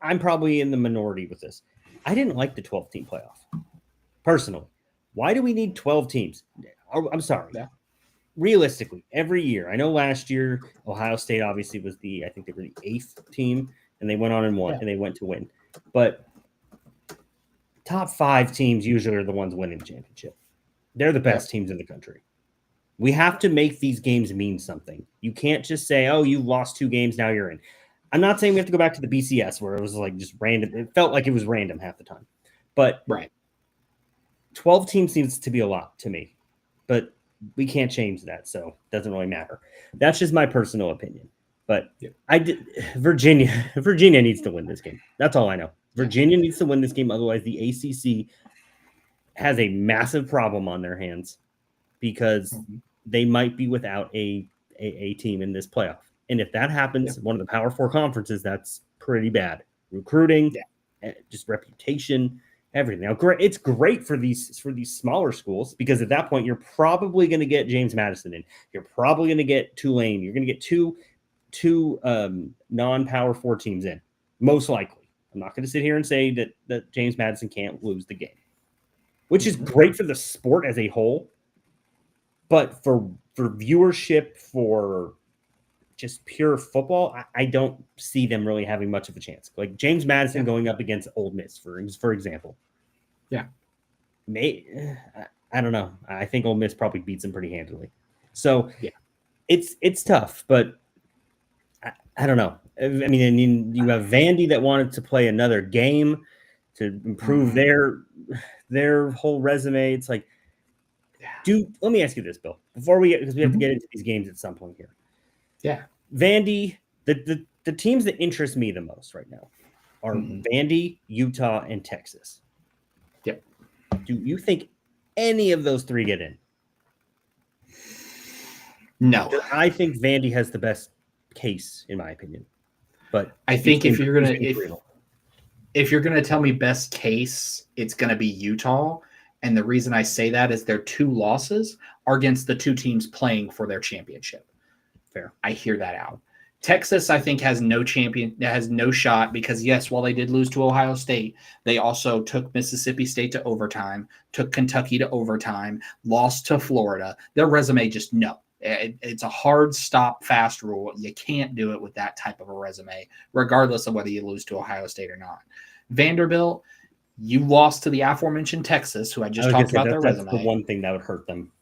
I'm probably in the minority with this. I didn't like the 12-team playoff, personally. Why do we need 12 teams? I'm sorry. Yeah. Realistically, every year, I know last year, Ohio State obviously was I think they were the 8th team, and they went on and won, and they went to win. But top 5 teams usually are the ones winning the championship. They're the best teams in the country. We have to make these games mean something. You can't just say, oh, you lost 2 games, now you're in. I'm not saying we have to go back to the BCS where it was like just random. It felt like it was random half the time. But 12 teams seems to be a lot to me. But we can't change that, so it doesn't really matter. That's just my personal opinion. But Virginia needs to win this game. That's all I know. Virginia needs to win this game. Otherwise, the ACC has a massive problem on their hands because they might be without a team in this playoff. And if that happens, one of the Power 4 conferences, that's pretty bad. Recruiting, just reputation, everything. Now, it's great for these smaller schools because at that point, you're probably going to get James Madison in. You're probably going to get Tulane. You're going to get two non-Power 4 teams in, most likely. I'm not going to sit here and say that James Madison can't lose the game, which is great for the sport as a whole. But for viewership, for just pure football, I don't see them really having much of a chance. Like James Madison going up against Ole Miss, for example. Yeah. I don't know. I think Ole Miss probably beats them pretty handily. So it's tough, but I don't know. I mean, you have Vandy that wanted to play another game to improve their whole resume. It's like, let me ask you this, Bill, because we have to get into these games at some point here. Yeah. Vandy, the teams that interest me the most right now are Vandy, Utah, and Texas. Yep. Do you think any of those 3 get in? No. I think Vandy has the best case, in my opinion. But I think if you're gonna tell me best case, it's gonna be Utah. And the reason I say that is their 2 losses are against the 2 teams playing for their championship. Fair. I hear that out. Texas, I think, has no shot because, yes, while they did lose to Ohio State, they also took Mississippi State to overtime, took Kentucky to overtime, lost to Florida. Their resume just it's a hard stop fast rule. You can't do it with that type of a resume, regardless of whether you lose to Ohio State or not. Vanderbilt, you lost to the aforementioned Texas, who I just talked about their resume. That's the one thing that would hurt them.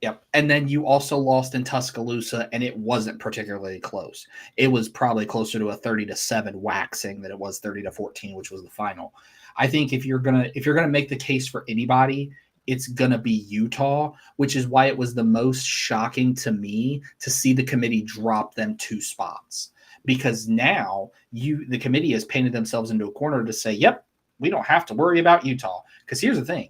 Yep. And then you also lost in Tuscaloosa, and it wasn't particularly close. It was probably closer to a 30-7 waxing than it was 30-14, which was the final. I think if you're gonna make the case for anybody, it's gonna be Utah, which is why it was the most shocking to me to see the committee drop them 2 spots. Because now the committee has painted themselves into a corner to say, yep, we don't have to worry about Utah. Because here's the thing.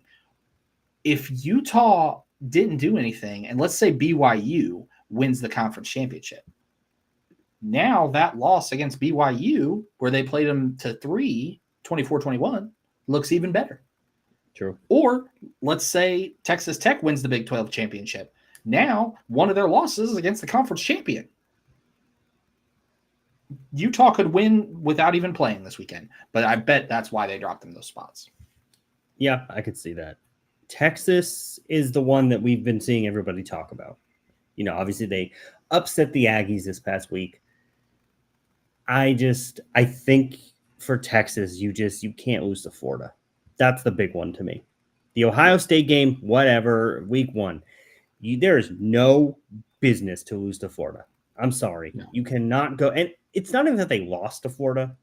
If Utah didn't do anything, and let's say BYU wins the conference championship, now that loss against BYU, where they played them to 3, 24-21, looks even better. True. Or let's say Texas Tech wins the Big 12 championship. Now, one of their losses is against the conference champion. Utah could win without even playing this weekend, but I bet that's why they dropped them those spots. Yeah, I could see that. Texas is the one that we've been seeing everybody talk about. You know, obviously they upset the Aggies this past week. I think for Texas, you can't lose to Florida. That's the big one to me. The Ohio State game, whatever, week 1. There is no business to lose to Florida. I'm sorry. No. You cannot go. And it's not even that they lost to Florida.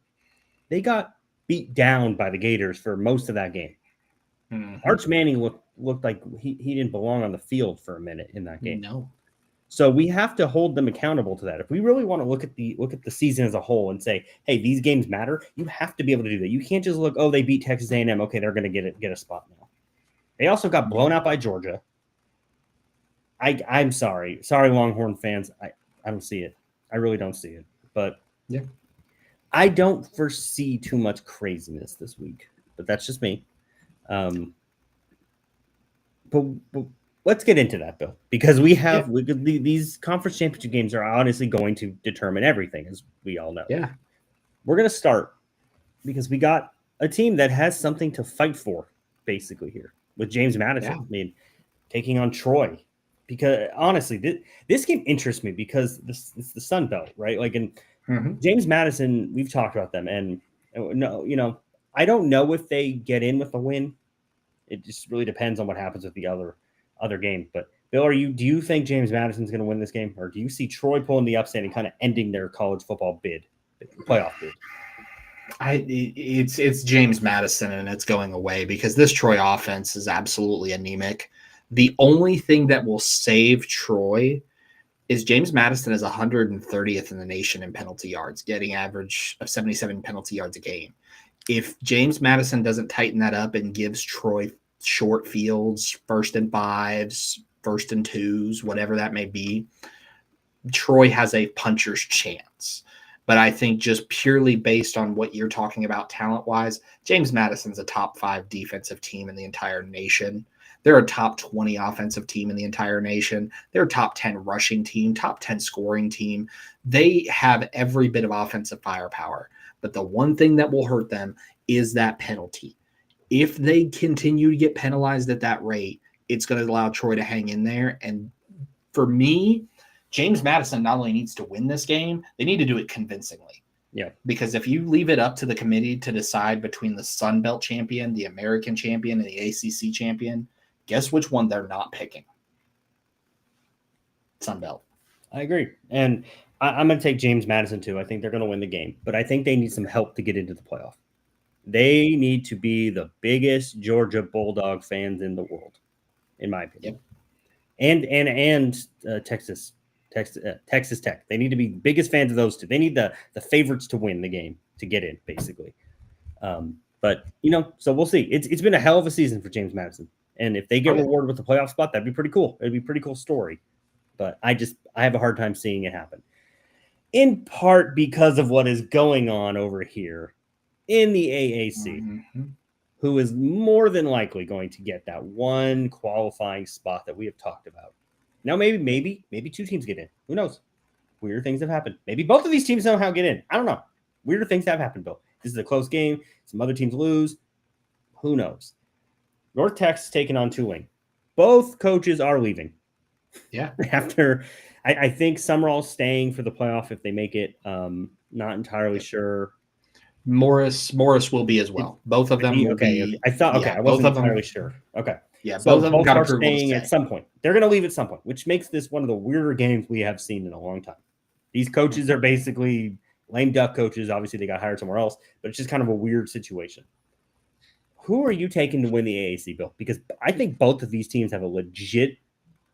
They got beat down by the Gators for most of that game. Arch Manning looked like he didn't belong on the field for a minute in that game. No. So we have to hold them accountable to that. If we really want to look at the season as a whole and say, hey, these games matter, you have to be able to do that. You can't just look, oh, they beat Texas A&M. Okay, they're going to get a spot now. They also got blown out by Georgia. I'm sorry. Sorry, Longhorn fans. I don't see it. I really don't see it. But yeah, I don't foresee too much craziness this week. But that's just me. But let's get into that, Bill, because these conference championship games are honestly going to determine everything, as we all know. Yeah. We're going to start because we got a team that has something to fight for, basically, here with James Madison. Yeah. I mean, taking on Troy. Because honestly, this game interests me because it's the Sun Belt, right? Like, in James Madison, we've talked about them, and no, I don't know if they get in with a win. It just really depends on what happens with the other game. But Bill, do you think James Madison's going to win this game, or do you see Troy pulling the upset and kind of ending their college football playoff bid? It's James Madison, and it's going away because this Troy offense is absolutely anemic. The only thing that will save Troy is James Madison is 130th in the nation in penalty yards, getting average of 77 penalty yards a game. If James Madison doesn't tighten that up and gives Troy short fields, 1st and 5s, 1st and 2s, whatever that may be, Troy has a puncher's chance. But I think just purely based on what you're talking about talent-wise, James Madison's a top 5 defensive team in the entire nation. They're a top 20 offensive team in the entire nation. They're a top 10 rushing team, top 10 scoring team. They have every bit of offensive firepower. But the one thing that will hurt them is that penalty. If they continue to get penalized at that rate, it's going to allow Troy to hang in there. And for me, James Madison not only needs to win this game, they need to do it convincingly. Yeah. Because if you leave it up to the committee to decide between the Sun Belt champion, the American champion, and the ACC champion, guess which one they're not picking? Sun Belt. I agree. And I'm going to take James Madison too. I think they're going to win the game, but I think they need some help to get into the playoff. They need to be the biggest Georgia Bulldog fans in the world, in my opinion. Yep. And Texas Tech. They need to be biggest fans of those two. They need the favorites to win the game to get in, basically. But so we'll see. It's been a hell of a season for James Madison, and if they get rewarded with the playoff spot, that'd be pretty cool. It'd be a pretty cool story. But I have a hard time seeing it happen, in part because of what is going on over here in the AAC, who is more than likely going to get that one qualifying spot that we have talked about. Now, maybe 2 teams get in. Who knows? Weird things have happened. Maybe both of these teams somehow get in. I don't know. Weirder things have happened, Bill. This is a close game. Some other teams lose. Who knows? North Texas taking on Tulane. Both coaches are leaving. Yeah. After, I think Summerall's staying for the playoff if they make it. Not entirely sure. Morris will be as well. Both of them will be. Okay. I thought. Okay, I wasn't entirely sure. Okay. Yeah, so both of them got are staying at some point. They're going to leave at some point, which makes this one of the weirder games we have seen in a long time. These coaches are basically lame duck coaches. Obviously, they got hired somewhere else, but it's just kind of a weird situation. Who are you taking to win the AAC, Bill? Because I think both of these teams have a legit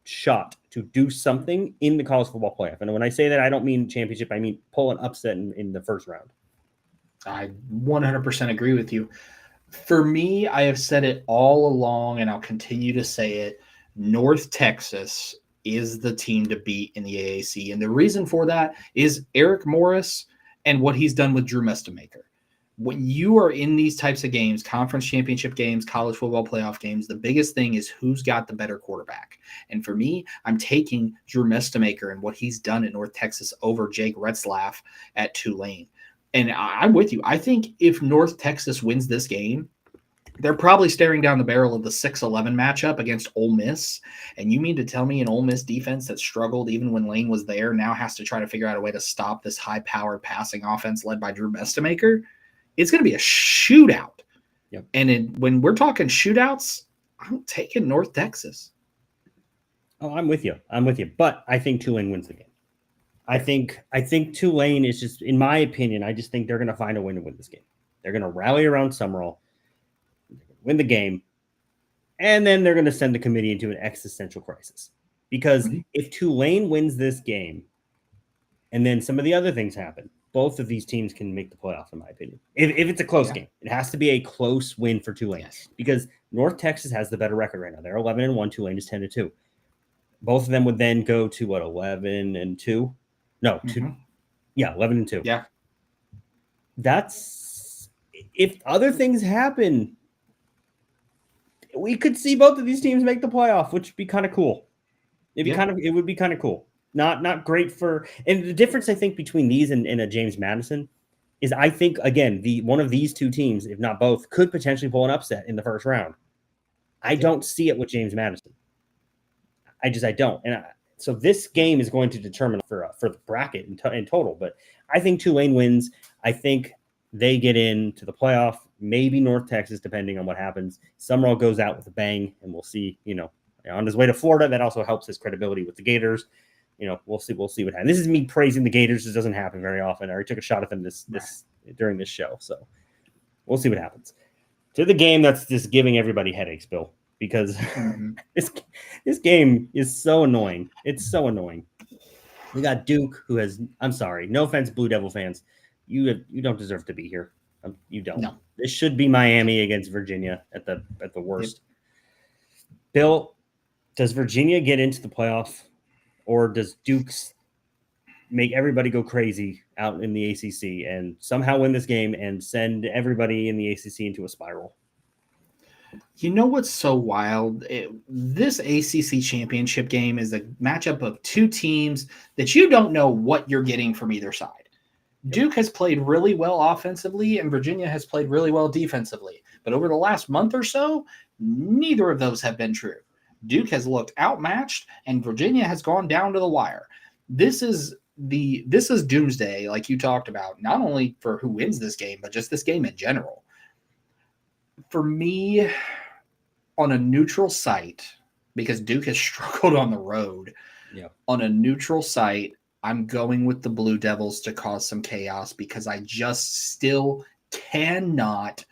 shot to do something in the college football playoff. And when I say that, I don't mean championship. I mean pull an upset in the first round. I 100% agree with you. For me, I have said it all along, and I'll continue to say it. North Texas is the team to beat in the AAC. And the reason for that is Eric Morris and what he's done with Drew Mestamaker. When you are in these types of games, conference championship games, college football playoff games, the biggest thing is who's got the better quarterback. And for me, I'm taking Drew Mestamaker and what he's done at North Texas over Jake Retzlaff at Tulane. And I'm with you. I think if North Texas wins this game, they're probably staring down the barrel of the 6-11 matchup against Ole Miss. And you mean to tell me an Ole Miss defense that struggled even when Lane was there now has to try to figure out a way to stop this high-powered passing offense led by Drew Mestamaker? It's going to be a shootout. Yep. And when we're talking shootouts, I'm taking North Texas. Oh, I'm with you. But I think Tulane wins the game. I think Tulane is just, in my opinion, I just think they're going to find a way to win this game. They're going to rally around Summerall, win the game, And then they're going to send the committee into an existential crisis. Because Mhm. if Tulane wins this game, and then some of the other things happen, both of these teams can make the playoff, in my opinion. If it's a close game, it has to be a close win for Tulane. Yes. Because North Texas has the better record right now. They're 11-1. Tulane is 10-2. Both of them would then go to what, 11-2? No, 11-2. Yeah. That's if other things happen, we could see both of these teams make the playoff, which would be kind of cool. It would be kind of cool. Not great for, and the difference I think between these and a James Madison is I think again one of these two teams, if not both, could potentially pull an upset in the first round. I don't see it with James Madison. I don't, and so this game is going to determine for the bracket in total. But I think Tulane wins. I think they get into the playoff. Maybe North Texas, depending on what happens. Summerall goes out with a bang, and we'll see. On his way to Florida, that also helps his credibility with the Gators. We'll see what happens. This is me praising the Gators. This doesn't happen very often. I already took a shot at them during this show, so we'll see what happens. To the game that's just giving everybody headaches, Bill, because this game is so annoying. It's so annoying. We got Duke, who has. I'm sorry, no offense, Blue Devil fans, you don't deserve to be here. You don't. No. This should be Miami against Virginia at the worst. Yep. Bill, does Virginia get into the playoff, or does Duke's make everybody go crazy out in the ACC and somehow win this game and send everybody in the ACC into a spiral? You know what's so wild? This ACC championship game is a matchup of two teams that you don't know what you're getting from either side. Yep. Duke has played really well offensively, and Virginia has played really well defensively. But over the last month or so, neither of those have been true. Duke has looked outmatched, and Virginia has gone down to the wire. This is doomsday, like you talked about, not only for who wins this game, but just this game in general. For me, on a neutral site, because Duke has struggled on the road, on a neutral site, I'm going with the Blue Devils to cause some chaos because I just still cannot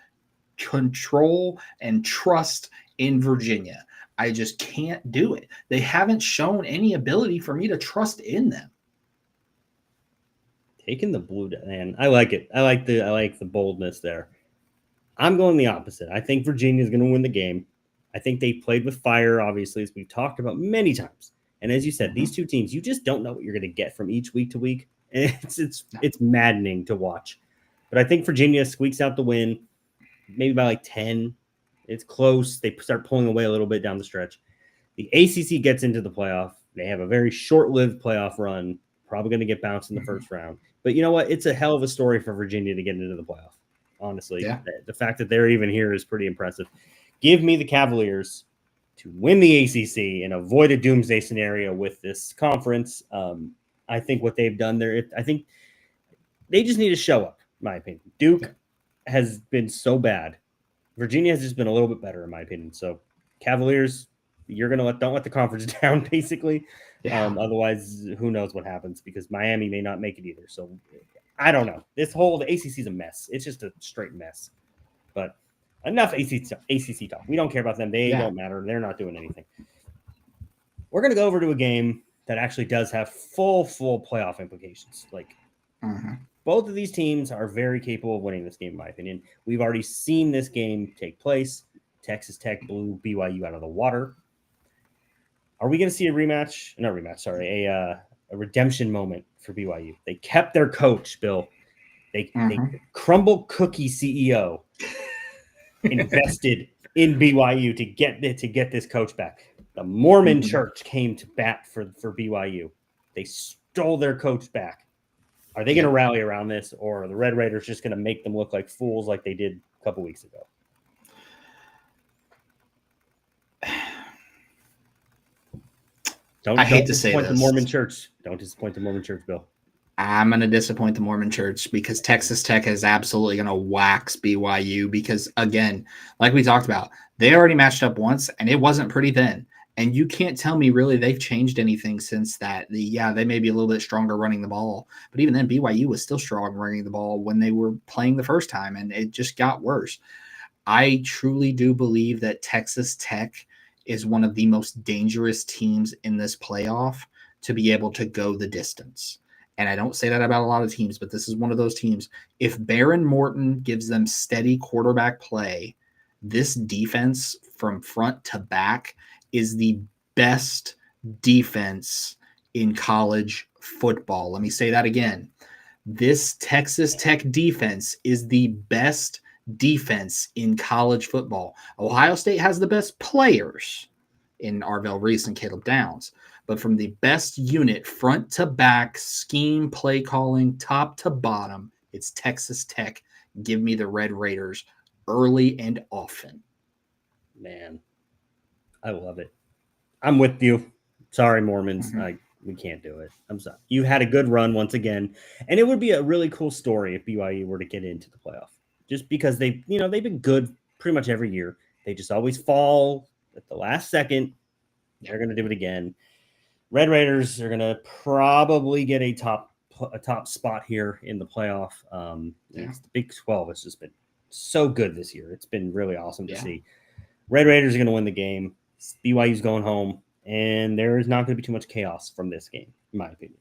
control and trust in Virginia. I just can't do it. They haven't shown any ability for me to trust in them. Taking the Blue Devils, man, I like it. I like the boldness there. I'm going the opposite. I think Virginia is going to win the game. I think they played with fire, obviously, as we've talked about many times. And as you said, these two teams, you just don't know what you're going to get from each week to week. And it's maddening to watch. But I think Virginia squeaks out the win, maybe by like 10. It's close. They start pulling away a little bit down the stretch. The ACC gets into the playoff. They have a very short-lived playoff run, probably going to get bounced in the first round. But you know what? It's a hell of a story for Virginia to get into the playoff. Honestly, the fact that they're even here is pretty impressive. Give me the Cavaliers to win the ACC and avoid a doomsday scenario with this conference. I think what they've done there, I think they just need to show up, in my opinion. Duke has been so bad. Virginia has just been a little bit better, in my opinion. So Cavaliers, you're going to don't let the conference down, basically. Otherwise, who knows what happens, because Miami may not make it either. So I don't know. The ACC is a mess. It's just a straight mess. But enough ACC talk. We don't care about them. They don't matter. They're not doing anything. We're going to go over to a game that actually does have full playoff implications. Both of these teams are very capable of winning this game, in my opinion. We've already seen this game take place. Texas Tech blew BYU out of the water. Are we going to see a rematch? Not rematch, sorry. A redemption moment for BYU. They kept their coach, Bill. They Crumble Cookie CEO invested in BYU to get this coach back. The Mormon Church came to bat for BYU. They stole their coach back. Are they going to rally around this, or are the Red Raiders just going to make them look like fools like they did a couple weeks ago? I hate to say this. The Mormon Church. Don't disappoint the Mormon Church, Bill. I'm going to disappoint the Mormon Church because Texas Tech is absolutely going to wax BYU because, again, like we talked about, they already matched up once, and it wasn't pretty then. And you can't tell me really they've changed anything since that. They may be a little bit stronger running the ball, but even then BYU was still strong running the ball when they were playing the first time, and it just got worse. I truly do believe that Texas Tech is one of the most dangerous teams in this playoff to be able to go the distance. And I don't say that about a lot of teams, but this is one of those teams. If Baron Morton gives them steady quarterback play, this defense from front to back is the best defense in college football. Let me say that again. This Texas Tech defense is the best defense in college football. Ohio State has the best players in Arvell Reese and Caleb Downs, but from the best unit, front to back, scheme, play calling, top to bottom, it's Texas Tech. Give me the Red Raiders early and often. Man, I love it. I'm with you. Sorry, Mormons. We can't do it. I'm sorry. You had a good run once again, and it would be a really cool story if BYU were to get into the playoff. Just because they've been good pretty much every year. They just always fall at the last second. They're going to do it again. Red Raiders are going to probably get a top spot here in the playoff. It's the Big 12. It's just been so good this year. It's been really awesome to see. Red Raiders are going to win the game. BYU's going home, and there is not going to be too much chaos from this game, in my opinion.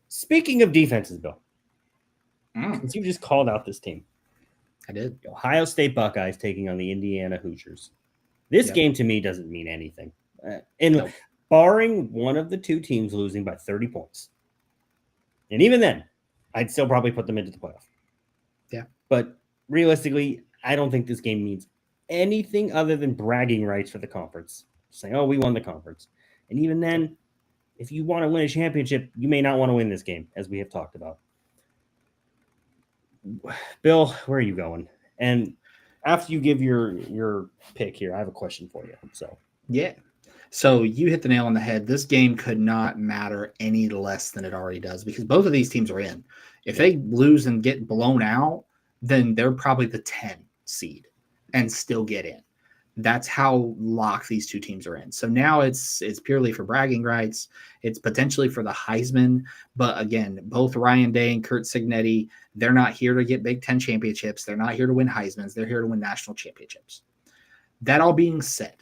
Speaking of defenses, Bill, since you just called out this team, I did. Ohio State Buckeyes taking on the Indiana Hoosiers. This game to me doesn't mean anything. Barring one of the two teams losing by 30 points. And even then, I'd still probably put them into the playoff. Yeah. But realistically, I don't think this game means anything other than bragging rights for the conference. Saying, oh, we won the conference. And even then, if you want to win a championship, you may not want to win this game, as we have talked about. Bill, where are you going? And after you give your pick here, I have a question for you. So you hit the nail on the head. This game could not matter any less than it already does because both of these teams are in. If they lose and get blown out, then they're probably the 10 seed and still get in. That's how locked these two teams are in. So now it's purely for bragging rights. It's potentially for the Heisman. But again, both Ryan Day and Kurt Signetti, they're not here to get Big Ten championships. They're not here to win Heismans. They're here to win national championships. That all being said,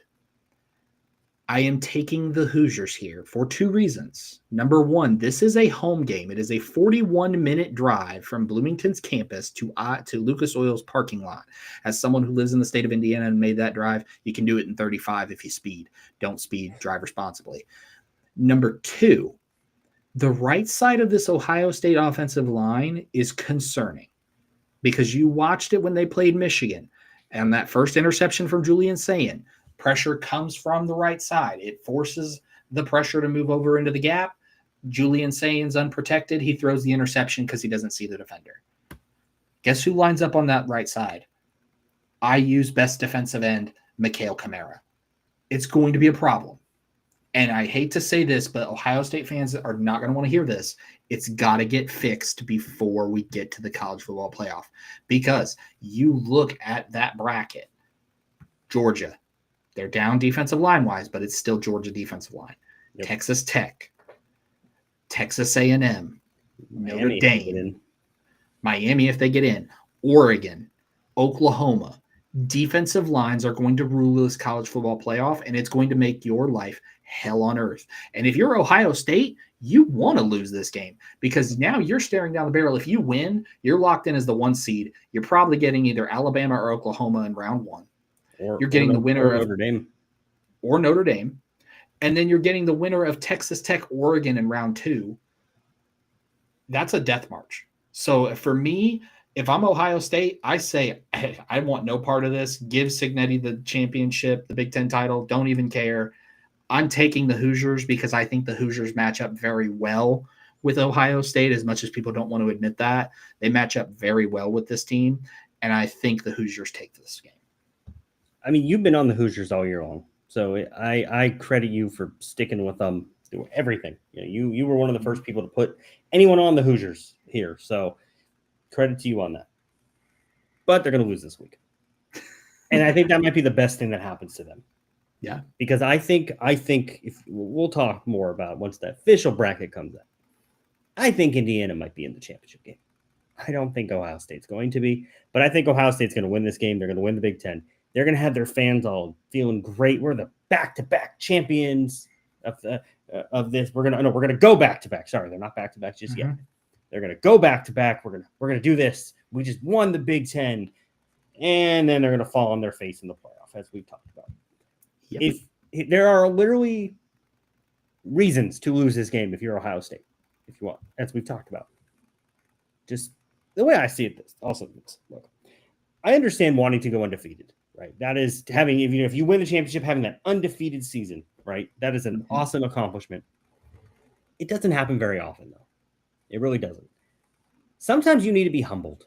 I am taking the Hoosiers here for two reasons. Number one, this is a home game. It is a 41-minute drive from Bloomington's campus to Lucas Oil's parking lot. As someone who lives in the state of Indiana and made that drive, you can do it in 35 if you speed. Don't speed, drive responsibly. Number two, the right side of this Ohio State offensive line is concerning because you watched it when they played Michigan. And that first interception from Julian Sayin, pressure comes from the right side. It forces the pressure to move over into the gap. Julian Sayin's unprotected. He throws the interception because he doesn't see the defender. Guess who lines up on that right side? IU's best defensive end, Mikhail Kamara. It's going to be a problem. And I hate to say this, but Ohio State fans are not going to want to hear this. It's got to get fixed before we get to the college football playoff. Because you look at that bracket, Georgia, they're down defensive line-wise, but it's still Georgia defensive line. Yep. Texas Tech, Texas A&M, Notre Dame, Miami if they get in, Oregon, Oklahoma. Defensive lines are going to rule this college football playoff, and it's going to make your life hell on earth. And if you're Ohio State, you want to lose this game because now you're staring down the barrel. If you win, you're locked in as the 1 seed. You're probably getting either Alabama or Oklahoma in round 1. You're getting the winner of Notre Dame. And then you're getting the winner of Texas Tech, Oregon in round 2. That's a death march. So for me, if I'm Ohio State, I say, hey, I want no part of this. Give Signetti the championship, the Big Ten title. Don't even care. I'm taking the Hoosiers because I think the Hoosiers match up very well with Ohio State, as much as people don't want to admit that. They match up very well with this team, and I think the Hoosiers take this game. I mean, you've been on the Hoosiers all year long, so I credit you for sticking with them through everything. You were one of the first people to put anyone on the Hoosiers here, so credit to you on that. But they're going to lose this week, and I think that might be the best thing that happens to them. Yeah, because I think if we'll talk more about once the official bracket comes out, I think Indiana might be in the championship game. I don't think Ohio State's going to be, but I think Ohio State's going to win this game. They're going to win the Big Ten. They're going to have their fans all feeling great. We're the back-to-back champions of this. We're going to go back-to-back. Sorry, they're not back-to-back just yet. They're going to go back-to-back. We're going to do this. We just won the Big Ten, and then they're going to fall on their face in the playoff, as we've talked about. Yep. If there are literally reasons to lose this game if you're Ohio State, if you want, as we've talked about. Just the way I see it, look, I understand wanting to go undefeated, right? That is having, if you win the championship, having that undefeated season, right? That is an awesome accomplishment. It doesn't happen very often, though. It really doesn't. Sometimes you need to be humbled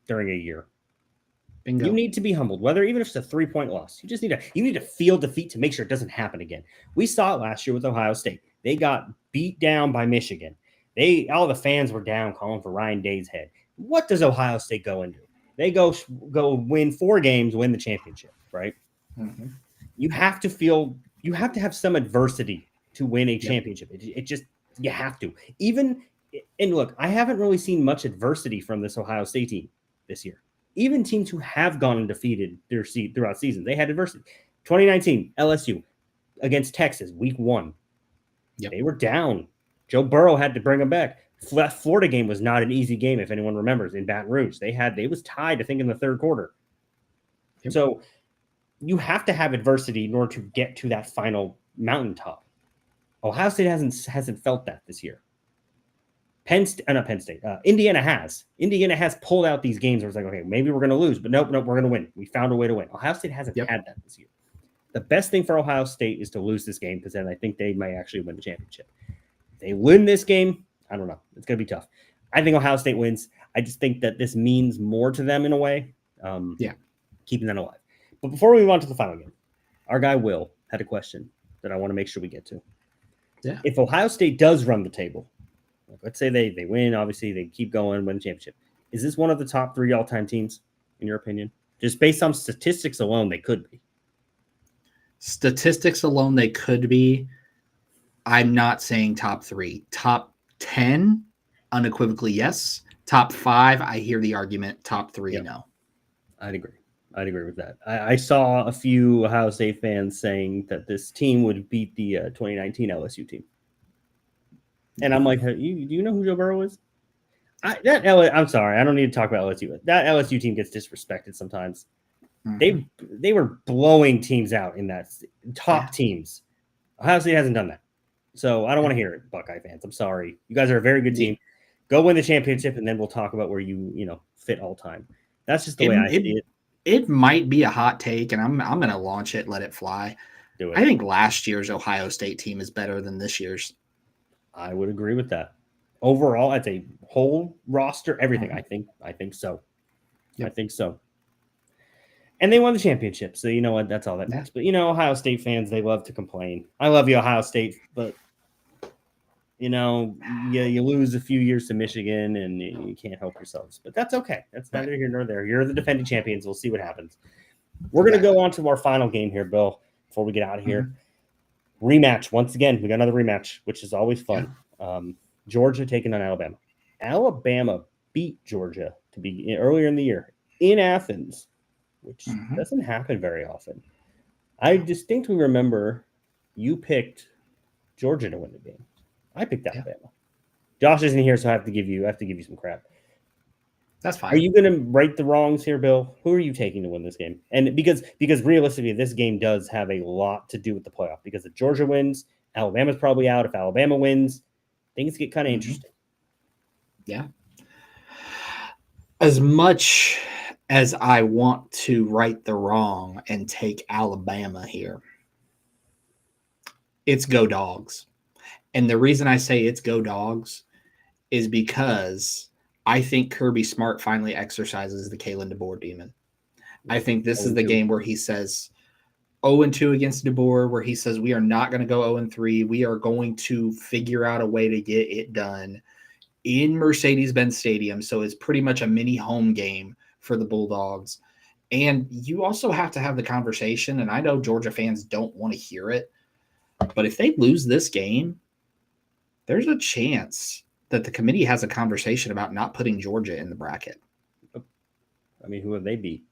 during a year. Bingo. You need to be humbled, even if it's a 3-point loss. You need to feel defeat to make sure it doesn't happen again. We saw it last year with Ohio State. They got beat down by Michigan. All the fans were down calling for Ryan Day's head. What does Ohio State go and do? They go win 4 games, win the championship, right? Mm-hmm. You have to have some adversity to win a championship. You have to. And look, I haven't really seen much adversity from this Ohio State team this year. Even teams who have gone undefeated throughout seasons, they had adversity. 2019, LSU against Texas, week 1. Yep. They were down. Joe Burrow had to bring them back. That Florida game was not an easy game, if anyone remembers, in Baton Rouge. They was tied, I think, in the third quarter. Yep. So you have to have adversity in order to get to that final mountaintop. Ohio State hasn't felt that this year. Indiana has. Indiana has pulled out these games where it's like, okay, maybe we're going to lose, but nope, we're going to win. We found a way to win. Ohio State hasn't had that this year. The best thing for Ohio State is to lose this game because then I think they might actually win the championship. If they win this game, I don't know. It's going to be tough. I think Ohio State wins. I just think that this means more to them in a way. Keeping them alive. But before we move on to the final game, our guy Will had a question that I want to make sure we get to. Yeah. If Ohio State does run the table, let's say they win, obviously they keep going, win the championship. Is this one of the top 3 all-time teams, in your opinion? Just based on statistics alone, they could be. Statistics alone, they could be. I'm not saying top 3. Top 10, unequivocally, yes. Top 5, I hear the argument. Top 3, no. I'd agree with that. I saw a few Ohio State fans saying that this team would beat the 2019 LSU team. And I'm like, do you know who Joe Burrow is? I'm sorry, I don't need to talk about LSU. That LSU team gets disrespected sometimes. Mm-hmm. They were blowing teams out in that top teams. Ohio State hasn't done that. So I don't want to hear it, Buckeye fans. I'm sorry. You guys are a very good team. Go win the championship, and then we'll talk about where you fit all time. That's just the way I see it. It might be a hot take, and I'm going to launch it, let it fly. Do it. I think last year's Ohio State team is better than this year's. I would agree with that. Overall, as a whole roster, everything, I think so. Yep. I think so. And they won the championship, so you know what? That's all that matters. But, Ohio State fans, they love to complain. I love you, Ohio State, but, you lose a few years to Michigan, and you can't help yourselves. But that's okay. That's neither here nor there. You're the defending champions. We'll see what happens. We're going to go on to our final game here, Bill, before we get out of here. Rematch. Once again, we got another rematch, which is always fun. Georgia taking on Alabama. Alabama beat Georgia earlier in the year in Athens, which doesn't happen very often. I distinctly remember you picked Georgia to win the game. I picked Alabama. Josh isn't here, so I have to give you some crap. That's fine. Are you going to right the wrongs here, Bill? Who are you taking to win this game? And because realistically, this game does have a lot to do with the playoff. Because if Georgia wins, Alabama's probably out. If Alabama wins, things get kind of interesting. Yeah. As much as I want to right the wrong and take Alabama here, it's go Dogs. And the reason I say it's go Dogs is because I think Kirby Smart finally exercises the Kalen DeBoer demon. I think this is the game where he says 0-2 against DeBoer, where he says we are not going to go 0-3. We are going to figure out a way to get it done in Mercedes-Benz Stadium. So it's pretty much a mini home game for the Bulldogs. And you also have to have the conversation, and I know Georgia fans don't want to hear it, but if they lose this game, there's a chance that the committee has a conversation about not putting Georgia in the bracket. I mean, who have they beat?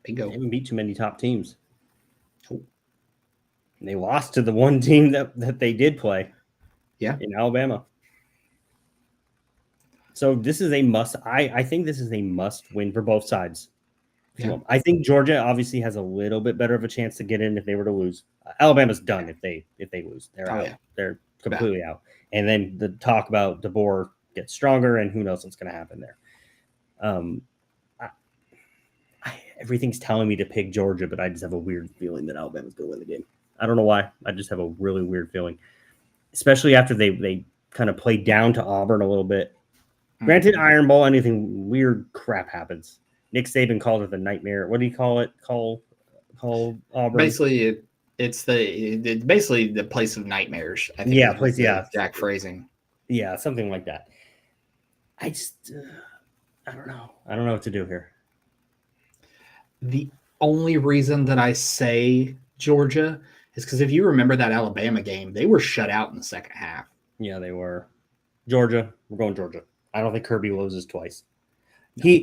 They Bingo. haven't beat too many top teams. Oh. And they lost to the one team that they did play. Yeah. In Alabama. So this is a must. I think this is a must win for both sides. Yeah. I think Georgia obviously has a little bit better of a chance to get in if they were to lose. Alabama's done if they lose. They're out. Yeah. They're completely out. And then the talk about DeBoer gets stronger, and who knows what's going to happen there. Everything's telling me to pick Georgia, but I just have a weird feeling that Alabama's going to win the game. I don't know why. I just have a really weird feeling, especially after they kind of played down to Auburn a little bit. Granted, Iron Bowl, anything weird crap happens. Nick Saban called it the nightmare. What do you call it? Call Auburn. Basically, it's basically the place of nightmares. I think. Yeah, place. Yeah, exact phrasing. Yeah, something like that. I just, I don't know. I don't know what to do here. The only reason that I say Georgia is because if you remember that Alabama game, they were shut out in the second half. Yeah, they were. Georgia, we're going Georgia. I don't think Kirby loses twice. No.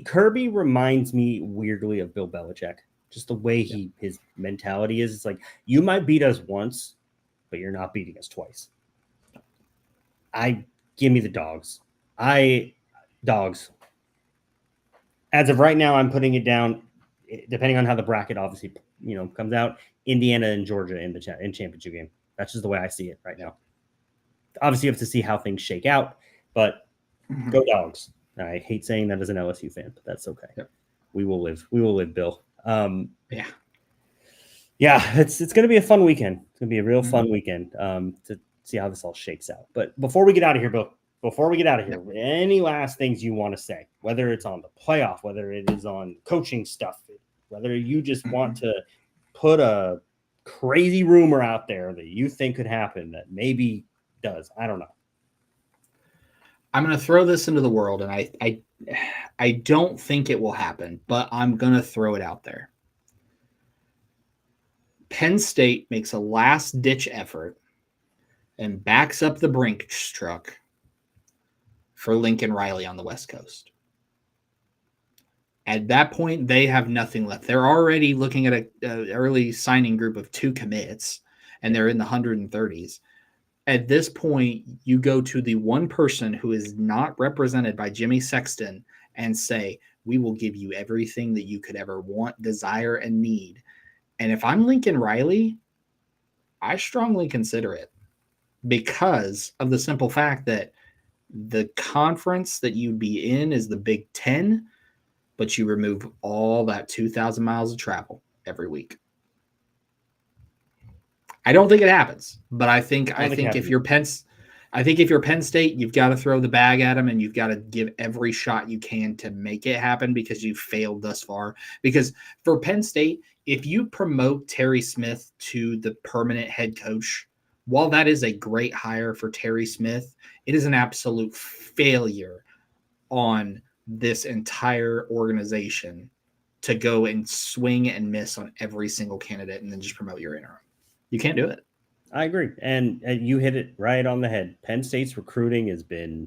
Kirby reminds me weirdly of Bill Belichick. Just the way his mentality is. It's like, you might beat us once, but you're not beating us twice. Give me the dogs. Dogs. As of right now, I'm putting it down. Depending on how the bracket obviously comes out, Indiana and Georgia in championship game. That's just the way I see it right now. Obviously, you have to see how things shake out, but go dogs. I hate saying that as an LSU fan, but that's okay. Yep. We will live. We will live, Bill. Yeah. It's going to be a fun weekend. It's going to be a real fun weekend to see how this all shakes out. But before we get out of here, Bill, any last things you want to say, whether it's on the playoff, whether it is on coaching stuff, whether you just want to put a crazy rumor out there that you think could happen that maybe does. I don't know. I'm going to throw this into the world, and I don't think it will happen, but I'm going to throw it out there. Penn State makes a last-ditch effort and backs up the Brinks truck for Lincoln Riley on the West Coast. At that point, they have nothing left. They're already looking at an early signing group of 2 commits, and they're in the 130s. At this point, you go to the one person who is not represented by Jimmy Sexton and say, we will give you everything that you could ever want, desire, and need. And if I'm Lincoln Riley, I strongly consider it because of the simple fact that the conference that you'd be in is the Big Ten, but you remove all that 2,000 miles of travel every week. I don't think it happens, but I think if you're Penn State, you've got to throw the bag at them and you've got to give every shot you can to make it happen because you've failed thus far. Because for Penn State, if you promote Terry Smith to the permanent head coach, while that is a great hire for Terry Smith, it is an absolute failure on this entire organization to go and swing and miss on every single candidate and then just promote your interim. You can't do it. I agree. And you hit it right on the head. Penn State's recruiting has been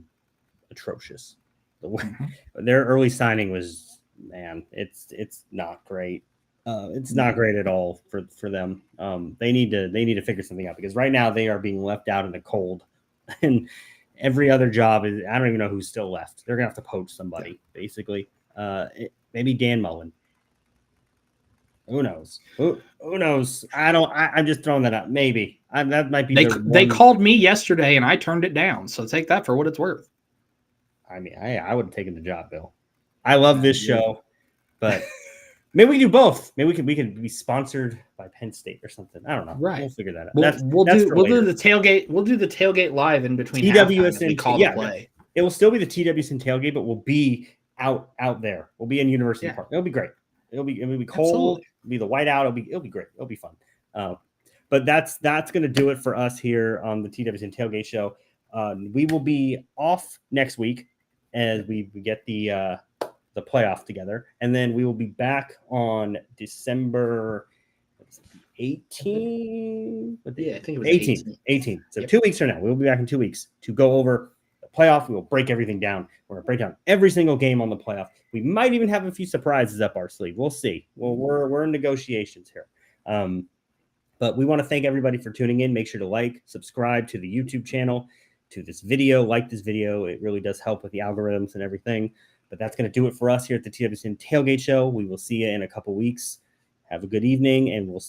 atrocious. Their early signing was, man, it's not great. It's not great at all for them. They need to figure something out because right now they are being left out in the cold, and every other job is, I don't even know who's still left. They're gonna have to poach somebody basically. Maybe Dan Mullen. Who knows? Who knows? I'm just throwing that out. Maybe that might be. They called me yesterday and I turned it down. So take that for what it's worth. I mean, I would have taken the job, Bill. I love this show, but maybe we do both. Maybe we could be sponsored by Penn State or something. I don't know. Right. We'll figure that out. We'll do the tailgate. We'll do the tailgate live in between. TWSN. We call the play. It will still be the TWSN tailgate, but we'll be out there. We'll be in University Park. It'll be great. It'll be cold. Absolutely. It'll be the whiteout. It'll be great. It'll be fun. But that's going to do it for us here on the TWSN Tailgate Show. We will be off next week as we get the playoff together, and then we will be back on December 18. Yeah, I think it was 18. 18. So Yep. 2 weeks from now, we'll be back in 2 weeks to go over the playoff. We will break everything down. We're going to break down every single game on the playoff. We might even have a few surprises up our sleeve. We'll see. Well, we're in negotiations here. But we want to thank everybody for tuning in. Make sure to like, subscribe to the YouTube channel, to this video, like this video. It really does help with the algorithms and everything. But that's going to do it for us here at the TWSN Tailgate Show. We will see you in a couple weeks. Have a good evening, and we'll see